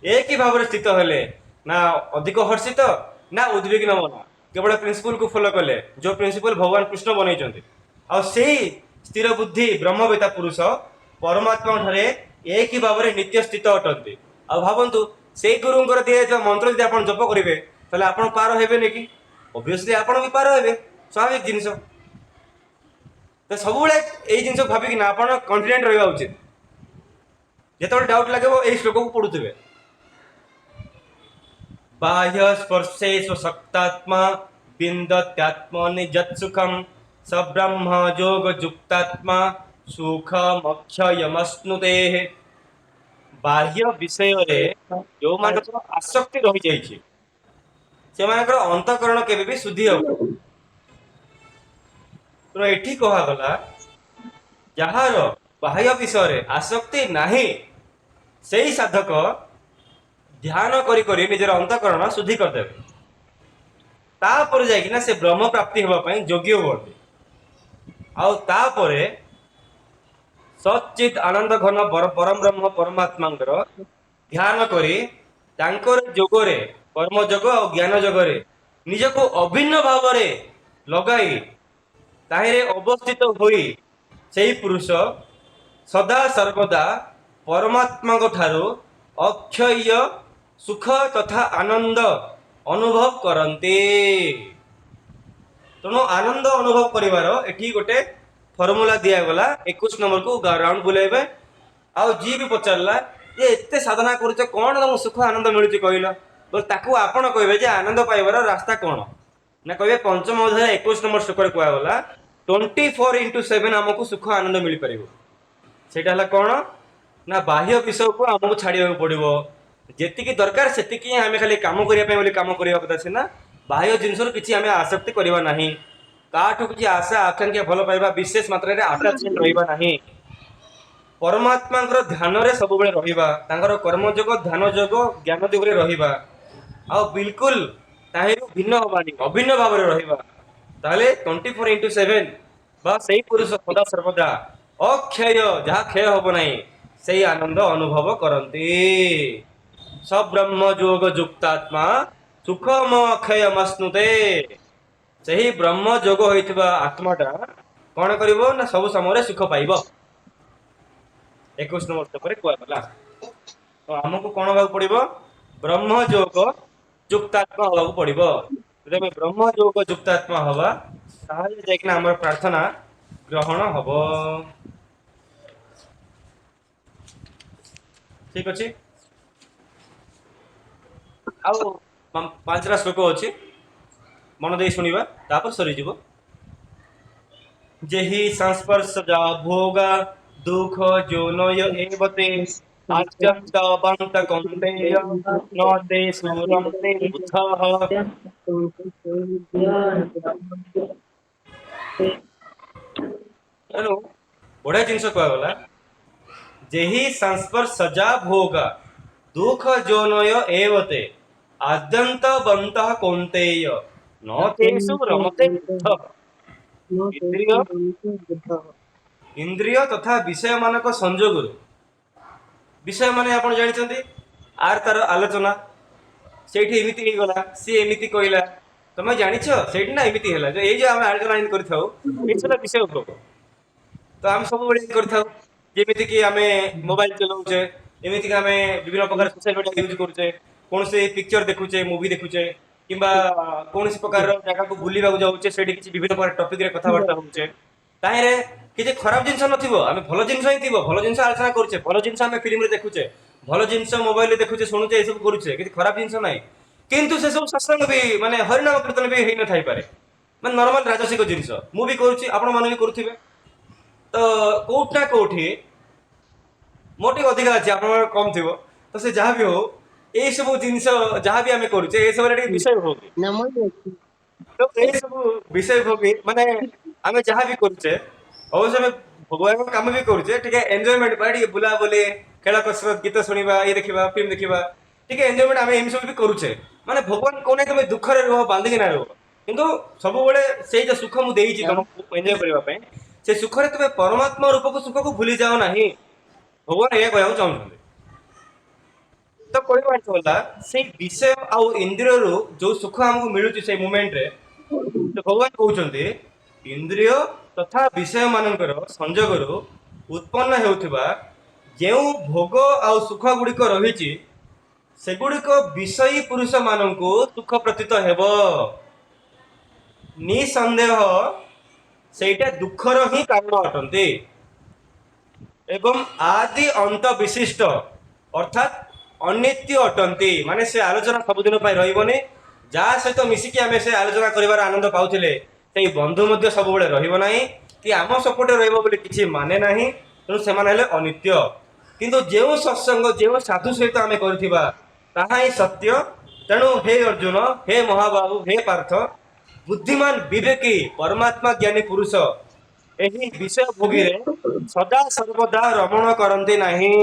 एक ही भाव स्थित हेले, ना अधिक हर्षित ना उद्विग्न मन, केवल प्रिंसिपल को फॉलो कले जो प्रिंसिपल भगवान कृष्ण बनई आ स्थिर बुद्धि ब्रह्मवेता पुरुष परमात्मा ठारे एक ही भाव नित्य स्थित अटंती। आ भावतु से गुरुंकर दिए मंत्र यदि आप जप करेंगे ताहले आपण पार हेबेनि कि? ऑब्वियसली आपण भी पार हेबे, स्वाभाविक जिनिस। तो सब यही जिन भाविक आप कॉन्फिडेंट रहा उचित। जो डाउट लगे ये श्लोक को पढ़ुवे, बाह्य स्पर्शेषु शक्तात्मा विन्दत्यात्मनि यत्सुखं स ब्रह्म जोग युक्तात्मा सुखमक्षयमश्नुते। बाह्य विषय रे जो मानकर आसक्ति रही जाइए से मानकर अंतकरण केबे भी शुद्धि हो। तो एठी कहा गला जहार बाह्य विषय रे आसक्ति नाही सेही साधक ध्यान करी करी निजर अंतकरण शुद्धि करदेवे, तापर जाइकिना से ब्रह्म प्राप्ति होगा पई योग्य होते। आउ तापरे सच्चित आनंद घन परम ब्रह्म परमात्मांकर ध्यान करी तांकर जोगरे कर्म जोग और ज्ञान जोगरे निजको अभिन्न भाव लगाई ताहिरे अवस्थित होई सेही पुरुष सदा सर्वदा परमात्मा ठारू अक्षय सुख तथा आनंद अनुभव करते। तेणु आनंद अनुभव करिवार एठी गोटे फॉर्मूला दिगला। 21 नंबर को राउंड बुलेबे आउ जी भी पचारला ये एते साधना करूछ कौन तुम सुख आनंद मिलुची कहला, बोल ताकू आपण कहबे जे आनंद पाइबार रास्ता कौन ना कहबे पंचम अध्याय 21 नंबर श्लोक रे कहला 24/7 हमको सुख आनंद मिल परिबो। सेटा हला कौन ना बाह्य विषय को हमको छाड़िया पड़ो, जेतिकी दरकार सेतिकी आम खाली काम करने काम करवा कथा सीना बाह्य जिनस किसी आम आसक्ति करवा ना, काठू किसी आशा आकांक्षा भल पाइबा विशेष मात्रा आटाचमेंट रहिबा नाही। परमात्मा ध्यान रे सब बेले रहिबा, तांकर कर्मयोग ध्यान योग ज्ञान जोगरे रहिबा आ बिल्कुल ताहिरु भिन्न हबानी अभिन्न भाव में रहिबा, ताहले 24/7 बा सही पुरुष सदा सर्वदा अक्षय जहाँ क्षय हब नाही सही आनंद अनुभव करती। सब ब्रह्म जोग युक्तात्मा सुखम अक्षयमश्नुते। सही ब्रह्म जोग होइथिबा आत्माटा कौन करिवो ना सब समय सुख पाइब। 21 नंबर श्लोक कहला तो आमको कौन हवा पड़ो ब्रह्म जोग युक्तात्मा हवा पड़ो। जब ब्रह्म जोग युक्तात्मा हवा ताहले जाइकिना हमर प्रार्थना ग्रहण हब। ठीक अच्छे। आउ 5टा श्लोक अच्छी मन दे शुणा तापर सरीज। जेहि संस्पर्श जा भोगा दुख जो नय एवते आद्यंत बंत कौन्तेय न ते सुरन्ते बुद्धः। तेणु बढ़िया जिनस कहगला जेहि संस्पर्श जा भोगा दुख जोनय एवते आद्यन्तवन्तः कौन्तेय न तेषु रमते बुद्धः। इंद्रिय इंद्रिय तथा विषय मानक संजोगରୁ विषय माने ଆପଣ ଜାଣିଛନ୍ତି ଆର ତାର ଆଲୋଚନା ସେଇଠି ଏମିତି ହେଇଗଲା ସିଏ ଏମିତି କହିଲା ତମେ ଜାଣିଛ ସେଇଠି ନା ଏମିତି ହେଲା ଯେ ଏଇ ଯେ ଆମେ ଆଲୋଚନା ଏମିତି କରିଥାଉ ଏଇ ସବୁ ବିଷୟ ଭୋଗ ତ ଆମେ ସବୁବେଳେ ଏମିତି କରିଥାଉ ଯେମିତିକି ଆମେ ମୋବାଇଲ ଚଲାଉଛେ ଏମିତିକି ଆମେ ବିଭିନ୍ନ ପ୍ରକାର ସୋସିଆଲ ମିଡ଼ିଆ ୟୁଜ୍ କରୁଛେ କୌଣସି ପିକ୍ଚର ଦେଖୁଛେ ମୁଭି ଦେଖୁଛେ କିମ୍ବା କୌଣସି ପ୍ରକାର ଜାଗାକୁ ବୁଲିବାକୁ ଯାଉଛେ ସେଠି କିଛି ବିଭିନ୍ନ ପ୍ରକାର ଟପିକରେ କଥାବାର୍ତ୍ତା ହଉଛେ ତାହିଁରେ କିଛି ଖରାପ ଜିନିଷ ନଥିବ ଆମେ ଭଲ ଜିନିଷ ହିଁ ଥିବ ଭଲ ଜିନିଷ ଆଲୋଚନା କରୁଛେ ଭଲ ଜିନିଷ ଆମେ ଫିଲ୍ମରେ ଦେଖୁଛେ ଭଲ ଜିନିଷ ମୋବାଇଲରେ ଦେଖୁଛେ ଶୁଣୁଛେ ଏସବୁ କରୁଛେ କିଛି ଖରାପ ଜିନିଷ ନାହିଁ କିନ୍ତୁ ସେସବୁ ସତ୍ସଙ୍ଗ ବି ମାନେ ହରିନାମ କୀର୍ତ୍ତନ ବି ହେଇନଥାଇପାରେ ମାନେ ନର୍ମାଲ ରାଜସିକ ଜିନିଷ ମୁଁ ବି କରୁଛି ଆପଣ ମାନେ ବି କରୁଥିବେ ତ କୋଉଠି ନା କୋଉଠି ମୋ ଟିକେ ଅଧିକା ଅଛି ଆପଣଙ୍କର କମ ଥିବ ତ ସେ ଯାହା ବି ହଉ ଏଇ ସବୁ ଜିନିଷ ଯାହା ବି ଆମେ କରୁଛେ ଏ ସବୁରେ ଟିକେ ବିଷୟ ଭୋଗୀ ତ ଏଇ ସବୁ ବିଷୟ ଭୋଗୀ ମାନେ ଆମେ ଯାହା ବି କରୁଛେ ଅବଶ୍ୟ ଆମେ ଭଗବାନଙ୍କ କାମ ବି କରୁଛେ ଟିକେ ଏନ୍ଜୟମେଣ୍ଟ ପାଇଁ ଟିକେ ବୁଲାବୁଲି ଖେଳ କସରତ ଗୀତ ଶୁଣିବା ଇଏ ଦେଖିବା ଫିଲ୍ମ ଦେଖିବା ଟିକେ ଏନ୍ଜୟମେଣ୍ଟ ଆମେ ଏମିତି ସବୁ ବି କରୁଛେ ମାନେ ଭଗବାନ କହୁନାହିଁ ତମେ ଦୁଃଖରେ ରୁହ ବାନ୍ଧିକି ନା ରୁହ କିନ୍ତୁ ସବୁବେଳେ ସେଇ ଯୋଉ ସୁଖ ମୁଁ ଦେଇଛି ତମକୁ ଏନ୍ଜୟ କରିବା ପାଇଁ ସେ ସୁଖରେ ତୁମେ ପରମାତ୍ମା ରୂପକୁ ସୁଖକୁ ଭୁଲି ଯାଅ ନାହିଁ ଭଗବାନ ଏହା କହିବାକୁ ଚାହୁଁଛନ୍ତି ତ କହିବା ଅର୍ଥ ହେଲା ସେଇ ବିଷୟ ଆଉ ଇନ୍ଦ୍ରିୟରୁ ଯୋଉ ସୁଖ ଆମକୁ ମିଳୁଛି ସେଇ ମୁମେଣ୍ଟରେ ତ ଭଗବାନ କହୁଛନ୍ତି ଇନ୍ଦ୍ରିୟ ତଥା ବିଷୟ ମାନଙ୍କର ସଂଯୋଗରୁ ଉତ୍ପନ୍ନ ହେଉଥିବା ଯେଉଁ ଭୋଗ ଆଉ ସୁଖ ଗୁଡ଼ିକ ରହିଛି ସେଗୁଡ଼ିକ ବିଷୟୀ ପୁରୁଷ ମାନଙ୍କୁ ସୁଖ ପ୍ରତୀତ ହେବ ନିସନ୍ଦେହ ସେଇଟା ଦୁଃଖର ହିଁ କାରଣ ଅଟନ୍ତି ଏବଂ ଆଦି ଅନ୍ତ ବିଶିଷ୍ଟ ଅର୍ଥାତ୍ ଅନିତ୍ୟ ଅଟନ୍ତି ମାନେ ସେ ଆଲୋଚନା ସବୁଦିନ ପାଇଁ ରହିବନି ଯାହା ସହିତ ମିଶିକି ଆମେ ସେ ଆଲୋଚନା କରିବାର ଆନନ୍ଦ ପାଉଥିଲେ ସେଇ ବନ୍ଧୁ ମଧ୍ୟ ସବୁବେଳେ ରହିବ ନାହିଁ କି ଆମ ସପୋର୍ଟରେ ରହିବ ବୋଲି କିଛି ମାନେ ନାହିଁ ତେଣୁ ସେମାନେ ହେଲେ ଅନିତ୍ୟ କିନ୍ତୁ ଯେଉଁ ସତ୍ସଙ୍ଗ ଯେଉଁ ସାଧୁ ସହିତ ଆମେ କରିଥିବା ତାହା ହିଁ ସତ୍ୟ ତେଣୁ ହେ ଅର୍ଜୁନ ହେ ମହାବାହୁ ହେ ପାର୍ଥ ବୁଦ୍ଧିମାନ ବିବେକୀ ପରମାତ୍ମା ଜ୍ଞାନୀ ପୁରୁଷ ଏହି ବିଷୟ ଭୋଗୀରେ ସଦା ସର୍ବଦା ରମଣ କରନ୍ତି ନାହିଁ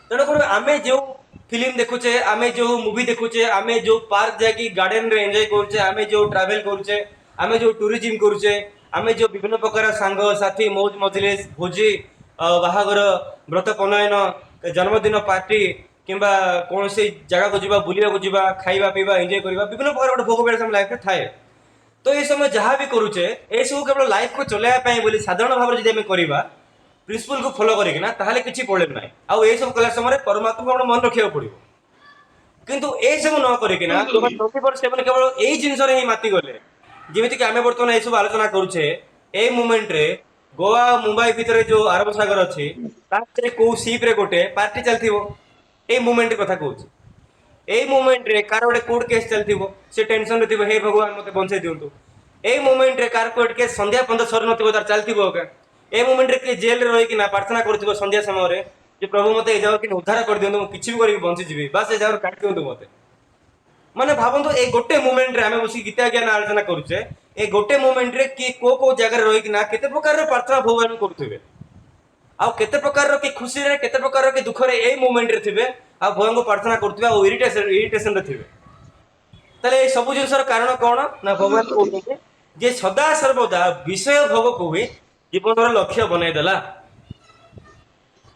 ତେଣୁକରି ଆମେ ଯେଉଁ ଫିଲ୍ମ ଦେଖୁଛେ ଆମେ ଯେଉଁ ମୁଭି ଦେଖୁଛେ ଆମେ ଯେଉଁ ପାର୍କ ଯାଇକି ଗାର୍ଡେନରେ ଏନ୍ଜୟ କରୁଛେ ଆମେ ଯେଉଁ ଟ୍ରାଭେଲ କରୁଛେ ଆମେ ଯେଉଁ ଟୁରିଜିମ କରୁଛେ ଆମେ ଯେଉଁ ବିଭିନ୍ନ ପ୍ରକାର ସାଙ୍ଗ ସାଥୀ ମୌଜ ମଜଲିସ ଭୋଜି ବାହାଘର ବ୍ରତ ପନୟନ ଜନ୍ମଦିନ ପାର୍ଟି କିମ୍ବା କୌଣସି ଜାଗାକୁ ଯିବା ବୁଲିବାକୁ ଯିବା ଖାଇବା ପିଇବା ଏନ୍ଜୟ କରିବା ବିଭିନ୍ନ ପ୍ରକାର ଗୋଟେ ଭୋଗ ବେଳ ଲାଇଫରେ ଥାଏ ତ ଏ ସମୟ ଯାହା ବି କରୁଛେ ଏସବୁ କେବଳ ଲାଇଫକୁ ଚଲେଇବା ପାଇଁ ବୋଲି ସାଧାରଣ ଭାବରେ ଯଦି ଆମେ କରିବା ପ୍ରିନ୍ସିପଲକୁ ଫଲୋ କରିକିନା ତାହେଲେ କିଛି ପ୍ରୋବ୍ଲେମ ନାହିଁ ଆଉ ଏସବୁ କଲା ସମୟରେ ପରମାତ୍ମାକୁ ଆମର ମନେ ରଖିବାକୁ ପଡିବ କିନ୍ତୁ ଏସବୁ ନ କରିକିନା ଯୋଉମାନେ 24/7 କେବଳ ଏଇ ଜିନିଷରେ ହିଁ ମାତି ଗଲେ ଯେମିତିକି ଆମେ ବର୍ତ୍ତମାନ ଏସବୁ ଆଲୋଚନା କରୁଛେ ଏଇ ମୁଭମେଣ୍ଟରେ ଗୋଆ ମୁମ୍ବାଇ ଭିତରେ ଯୋଉ ଆରବ ସାଗର ଅଛି ତା ଭିତରେ କୋଉ ସିପ୍ରେ ଗୋଟେ ପାର୍ଟି ଚାଲିଥିବ ଏଇ ମୁଭମେଣ୍ଟ କଥା କହୁଛି ଏଇ ମୁଭମେଣ୍ଟରେ କାହାର ଗୋଟେ କୋର୍ଟ କେସ୍ ଚାଲିଥିବ ସେ ଟେନସନରେ ଥିବ ହେ ଭଗବାନ ମତେ ବଞ୍ଚେଇ ଦିଅନ୍ତୁ ଏଇ ମୁଭମେଣ୍ଟରେ କାହାର କୋର୍ଟ କେସ୍ ସନ୍ଧ୍ୟା ପର୍ଯ୍ୟନ୍ତ ସରିନଥିବ ତାର ଚାଲିଥିବ ଏକା ଏ ମୁଭମେଣ୍ଟରେ କିଏ ଜେଲରେ ରହିକିନା ପ୍ରାର୍ଥନା କରୁଥିବ ସନ୍ଧ୍ୟା ସମୟରେ ଯେ ପ୍ରଭୁ ମତେ ଏ ଜାଗାକୁ ଉଦ୍ଧାର କରିଦିଅନ୍ତୁ ମୁଁ କିଛି ବି କରିକି ବଞ୍ଚିଯିବି ବାସ୍ ଏ ଜାଗାରୁ କାଟି ଦିଅନ୍ତୁ ମତେ ମାନେ ଭାବନ୍ତୁ ଏଇ ଗୋଟେ ମୁଭମେଣ୍ଟରେ ଆମେ ବସି ଗୀତା ଜ୍ଞାନ ଆଲୋଚନା କରୁଛେ ଏ ଗୋଟେ ମୁଭମେଣ୍ଟରେ କିଏ କୋଉ କୋଉ ଜାଗାରେ ରହିକିନା କେତେ ପ୍ରକାରର ପ୍ରାର୍ଥନା ଭଗବାନ କରୁଥିବେ ଆଉ କେତେ ପ୍ରକାରର କି ଖୁସିରେ କେତେ ପ୍ରକାରର କି ଦୁଃଖରେ ଏଇ ମୁଭମେଣ୍ଟରେ ଥିବେ ଆଉ ଭଗବାନଙ୍କୁ ପ୍ରାର୍ଥନା କରୁଥିବେ ଆଉ ଇରିଟେସନରେ ଥିବେ ତାହେଲେ ଏଇ ସବୁ ଜିନିଷର କାରଣ କଣ ନା ଭଗବାନ କହୁଛନ୍ତି ଯେ ସଦା ସର୍ବଦା ବିଷୟ ଭୋଗକୁ ହିଁ ଜୀବନର ଲକ୍ଷ୍ୟ ବନେଇଦେଲା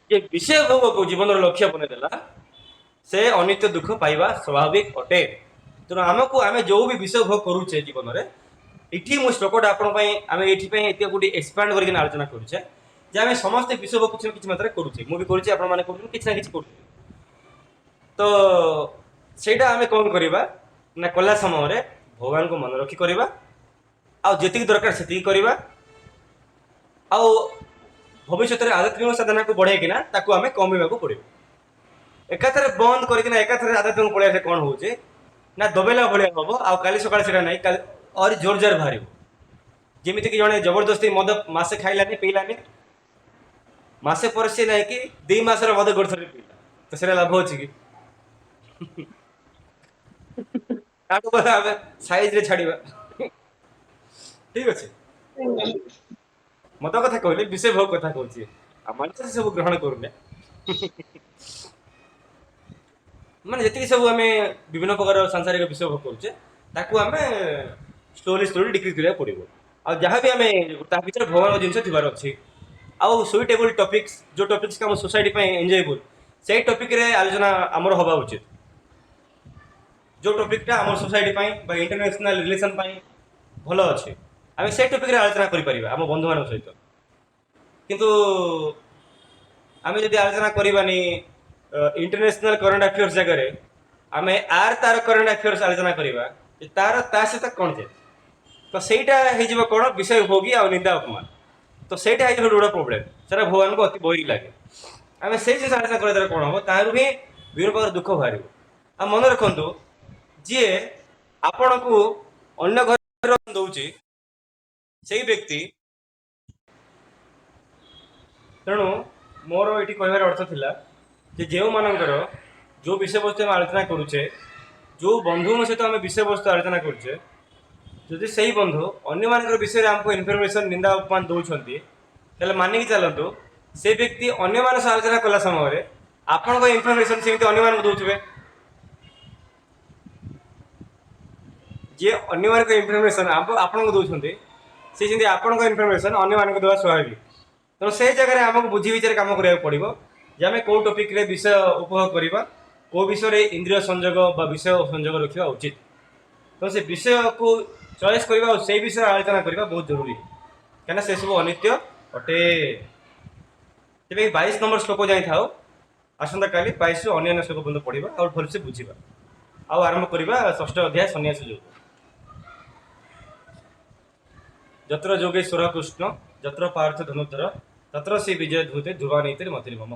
ଯେ ବିଷୟ ଭୋଗକୁ ଜୀବନର ଲକ୍ଷ୍ୟ ବନେଇଦେଲା ସେ ଅନିତ୍ୟ ଦୁଃଖ ପାଇବା ସ୍ୱାଭାବିକ ଅଟେ ତେଣୁ ଆମକୁ ଆମେ ଯୋଉ ବି ବିଷୟ ଭୋଗ କରୁଛେ ଜୀବନରେ ଏଠି ମୁଁ ଶ୍ଲୋକଟା ଆପଣଙ୍କ ପାଇଁ ଆମେ ଏଇଥିପାଇଁ ଏତେ ଗୋଟେ ଏକ୍ସପାଣ୍ଡ କରିକି ଆଲୋଚନା କରୁଛେ ଯେ ଆମେ ସମସ୍ତେ ବିଷୟ ଭୋଗ କିଛି ନା କିଛି ମାତ୍ରାରେ କରୁଛେ ମୁଁ ବି କରୁଛି ଆପଣମାନେ କରୁଛନ୍ତି କିଛି ନା କିଛି କରୁଛନ୍ତି ତ ସେଇଟା ଆମେ କଣ କରିବା ନା କଲା ସମୟରେ ଭଗବାନଙ୍କୁ ମନେ ରଖି କରିବା ଆଉ ଯେତିକି ଦରକାର ସେତିକି କରିବା ଆଉ ଭବିଷ୍ୟତରେ ଆଧ୍ୟାତ୍ମିକ ସାଧନାକୁ ବଢେଇକିନା ତାକୁ ଆମେ କମେଇବାକୁ ପଡିବ ଏକାଥରେ ବନ୍ଦ କରିକିନା ଏକାଥରେ ଆଧ୍ୟାତ୍ମିକ ପଳେଇଲେ କଣ ହଉଛି ନା ଦବେଇଲା ଭଳିଆ ହବ ଆଉ କାଲି ସକାଳେ ସେଟା ନାହିଁ କାଲି ଆହୁରି ଜୋର ଜୋର ବାହାରିବ ଯେମିତିକି ଜଣେ ଜବରଦସ୍ତି ମଦ ମାସେ ଖାଇଲାନି ପିଇଲାନି ମାସେ ପରେ ସେ ନାହିଁ କି 2 ମାସର ମଦ ଗୋଟେ ଥରେ ପିଇଲା ତ ସେଟା ଲାଭ ଅଛି କି ତାଠୁ ବୋଧେ ଆମେ ସାଇଜରେ ଛାଡିବା ଠିକ ଅଛି ମଦ କଥା କହିଲେ ବିଷୟ ଭୋଗ କଥା କହୁଛି ଆମେ ସେ ସବୁ ଗ୍ରହଣ କରୁନେ ମାନେ ଯେତିକି ସବୁ ଆମେ ବିଭିନ୍ନ ପ୍ରକାର ସାଂସାରିକ ବିଷୟ ଭୋଗ କରୁଛେ ତାକୁ ଆମେ ସ୍ଲୋଲି ସ୍ଲୋଲି ଡିକ୍ରିଜ୍ କରିବାକୁ ପଡ଼ିବ। ଆଉ ଯାହା ବି ଆମେ ତା ଭିତରେ ଭଗବାନଙ୍କ ଜିନିଷ ଥିବାର ଅଛି। ଆଉ ସୁଇଟେବୁଲ୍ ଟପିକ୍ସ ଯେଉଁ ଟପିକ୍ସ ଆମ ସୋସାଇଟି ପାଇଁ ଏନ୍ଜଏବୁଲ୍ ସେଇ ଟପିକ୍ରେ ଆଲୋଚନା ଆମର ହେବା ଉଚିତ। ଯେଉଁ ଟପିକ୍ଟା ଆମ ସୋସାଇଟି ପାଇଁ ବା ଇଣ୍ଟରନ୍ୟାସନାଲ ରିଲେସନ୍ ପାଇଁ ଭଲ ଅଛି ଆମେ ସେଇ ଟପିକ୍ରେ ଆଲୋଚନା କରିପାରିବା ଆମ ବନ୍ଧୁମାନଙ୍କ ସହିତ। କିନ୍ତୁ ଆମେ ଯଦି ଆଲୋଚନା କରିବାନି ଇଣ୍ଟରନ୍ୟାସନାଲ କରେଣ୍ଟ ଆଫେୟର୍ସ ଜାଗାରେ ଆମେ ତାର କରେଣ୍ଟ ଆଫେୟର୍ସ ଆଲୋଚନା କରିବା ତାର ତା ସହିତ କ'ଣ ଯେ ତ ସେଇଟା ହେଇଯିବ କ'ଣ ବିଷୟ ଭୋଗୀ ଆଉ ନିନ୍ଦା ଅପମାନ। ତ ସେଇଟା ହେଇଯିବ ଗୋଟେ ବଡ଼ ପ୍ରୋବ୍ଲେମ୍। ସେଟା ଭଗବାନଙ୍କୁ ଅତି ବୈରୀ ଲାଗେ। ଆମେ ସେଇ ଜିନିଷ ଆଲୋଚନା କରିବା ଦ୍ୱାରା କ'ଣ ହେବ ତାରୁ ହିଁ ବିଭିନ୍ନ ପ୍ରକାର ଦୁଃଖ ବାହାରିବ। ଆଉ ମନେ ରଖନ୍ତୁ ଯିଏ ଆପଣଙ୍କୁ ଅନ୍ୟ ଘରେ ଦେଉଛି ସେଇ ବ୍ୟକ୍ତି। ତେଣୁ ମୋର ଏଇଠି କହିବାର ଅର୍ଥ ଥିଲା ଯେ ଯେଉଁମାନଙ୍କର ଯେଉଁ ବିଷୟବସ୍ତୁ ଆମେ ଆଲୋଚନା କରୁଛେ ଯେଉଁ ବନ୍ଧୁଙ୍କ ସହିତ ଆମେ ବିଷୟବସ୍ତୁ ଆଲୋଚନା କରୁଛେ ଯଦି ସେଇ ବନ୍ଧୁ ଅନ୍ୟମାନଙ୍କର ବିଷୟରେ ଆମକୁ ଇନଫର୍ମେସନ୍ ନିନ୍ଦା ଅପମାନ ଦେଉଛନ୍ତି ତାହେଲେ ମାନିକି ଚାଲନ୍ତୁ ସେ ବ୍ୟକ୍ତି ଅନ୍ୟମାନଙ୍କ ସହ ଆଲୋଚନା କଲା ସମୟରେ ଆପଣଙ୍କ ଇନଫର୍ମେସନ୍ ସେମିତି ଅନ୍ୟମାନଙ୍କୁ ଦେଉଥିବେ। ଯିଏ ଅନ୍ୟମାନଙ୍କ ଇନଫର୍ମେସନ୍ ଆପଣଙ୍କୁ ଦେଉଛନ୍ତି ସେ ଯେମିତି ଆପଣଙ୍କ ଇନଫର୍ମେସନ୍ ଅନ୍ୟମାନଙ୍କୁ ଦେବା ସ୍ୱାଭାବିକ। ତେଣୁ ସେ ଜାଗାରେ ଆମକୁ ବୁଝି ବିଚାରି କାମ କରିବାକୁ ପଡ଼ିବ ଯେ ଆମେ କେଉଁ ଟପିକ୍ରେ ବିଷୟ ଉପଭୋଗ କରିବା କେଉଁ ବିଷୟରେ ଇନ୍ଦ୍ରିୟ ସଂଯୋଗ ବା ବିଷୟ ସଂଯୋଗ ରଖିବା ଉଚିତ। ତେଣୁ ସେ ବିଷୟକୁ ଚଏସ୍ କରିବା ଆଉ ସେଇ ବିଷୟରେ ଆଲୋଚନା କରିବା ବହୁତ ଜରୁରୀ କାହିଁକିନା ସେସବୁ ଅନିତ୍ୟ ଅଟେ। ତେବେ 22 ନମ୍ବର ଶ୍ଲୋକ ଯାଇଥାଉ। ଆସନ୍ତାକାଲି 22ରୁ ଅନ୍ୟାନ୍ୟ ଶ୍ଲୋକ ପର୍ଯ୍ୟନ୍ତ ପଢ଼ିବା ଆଉ ଭଲସେ ବୁଝିବା ଆଉ ଆରମ୍ଭ କରିବା 6ଠ ଅଧ୍ୟାୟ ସନ୍ନ୍ୟାସ ଯୋଗ। ଯତ୍ର ଯୋଗେଶ୍ୱର କୃଷ୍ଣ ଯତ୍ର ପାର୍ଥ ଧନୁଧର ତତ୍ର ଶ୍ରୀ ବିଜୟ ଧୂତେ ଧ୍ରୁବାନୀତିର୍ ମତିର୍ମମ।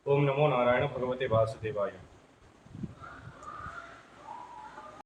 ଓମ୍ ନମୋ ନାରାୟଣ ଭଗବତେ ବାସୁଦେବାୟ।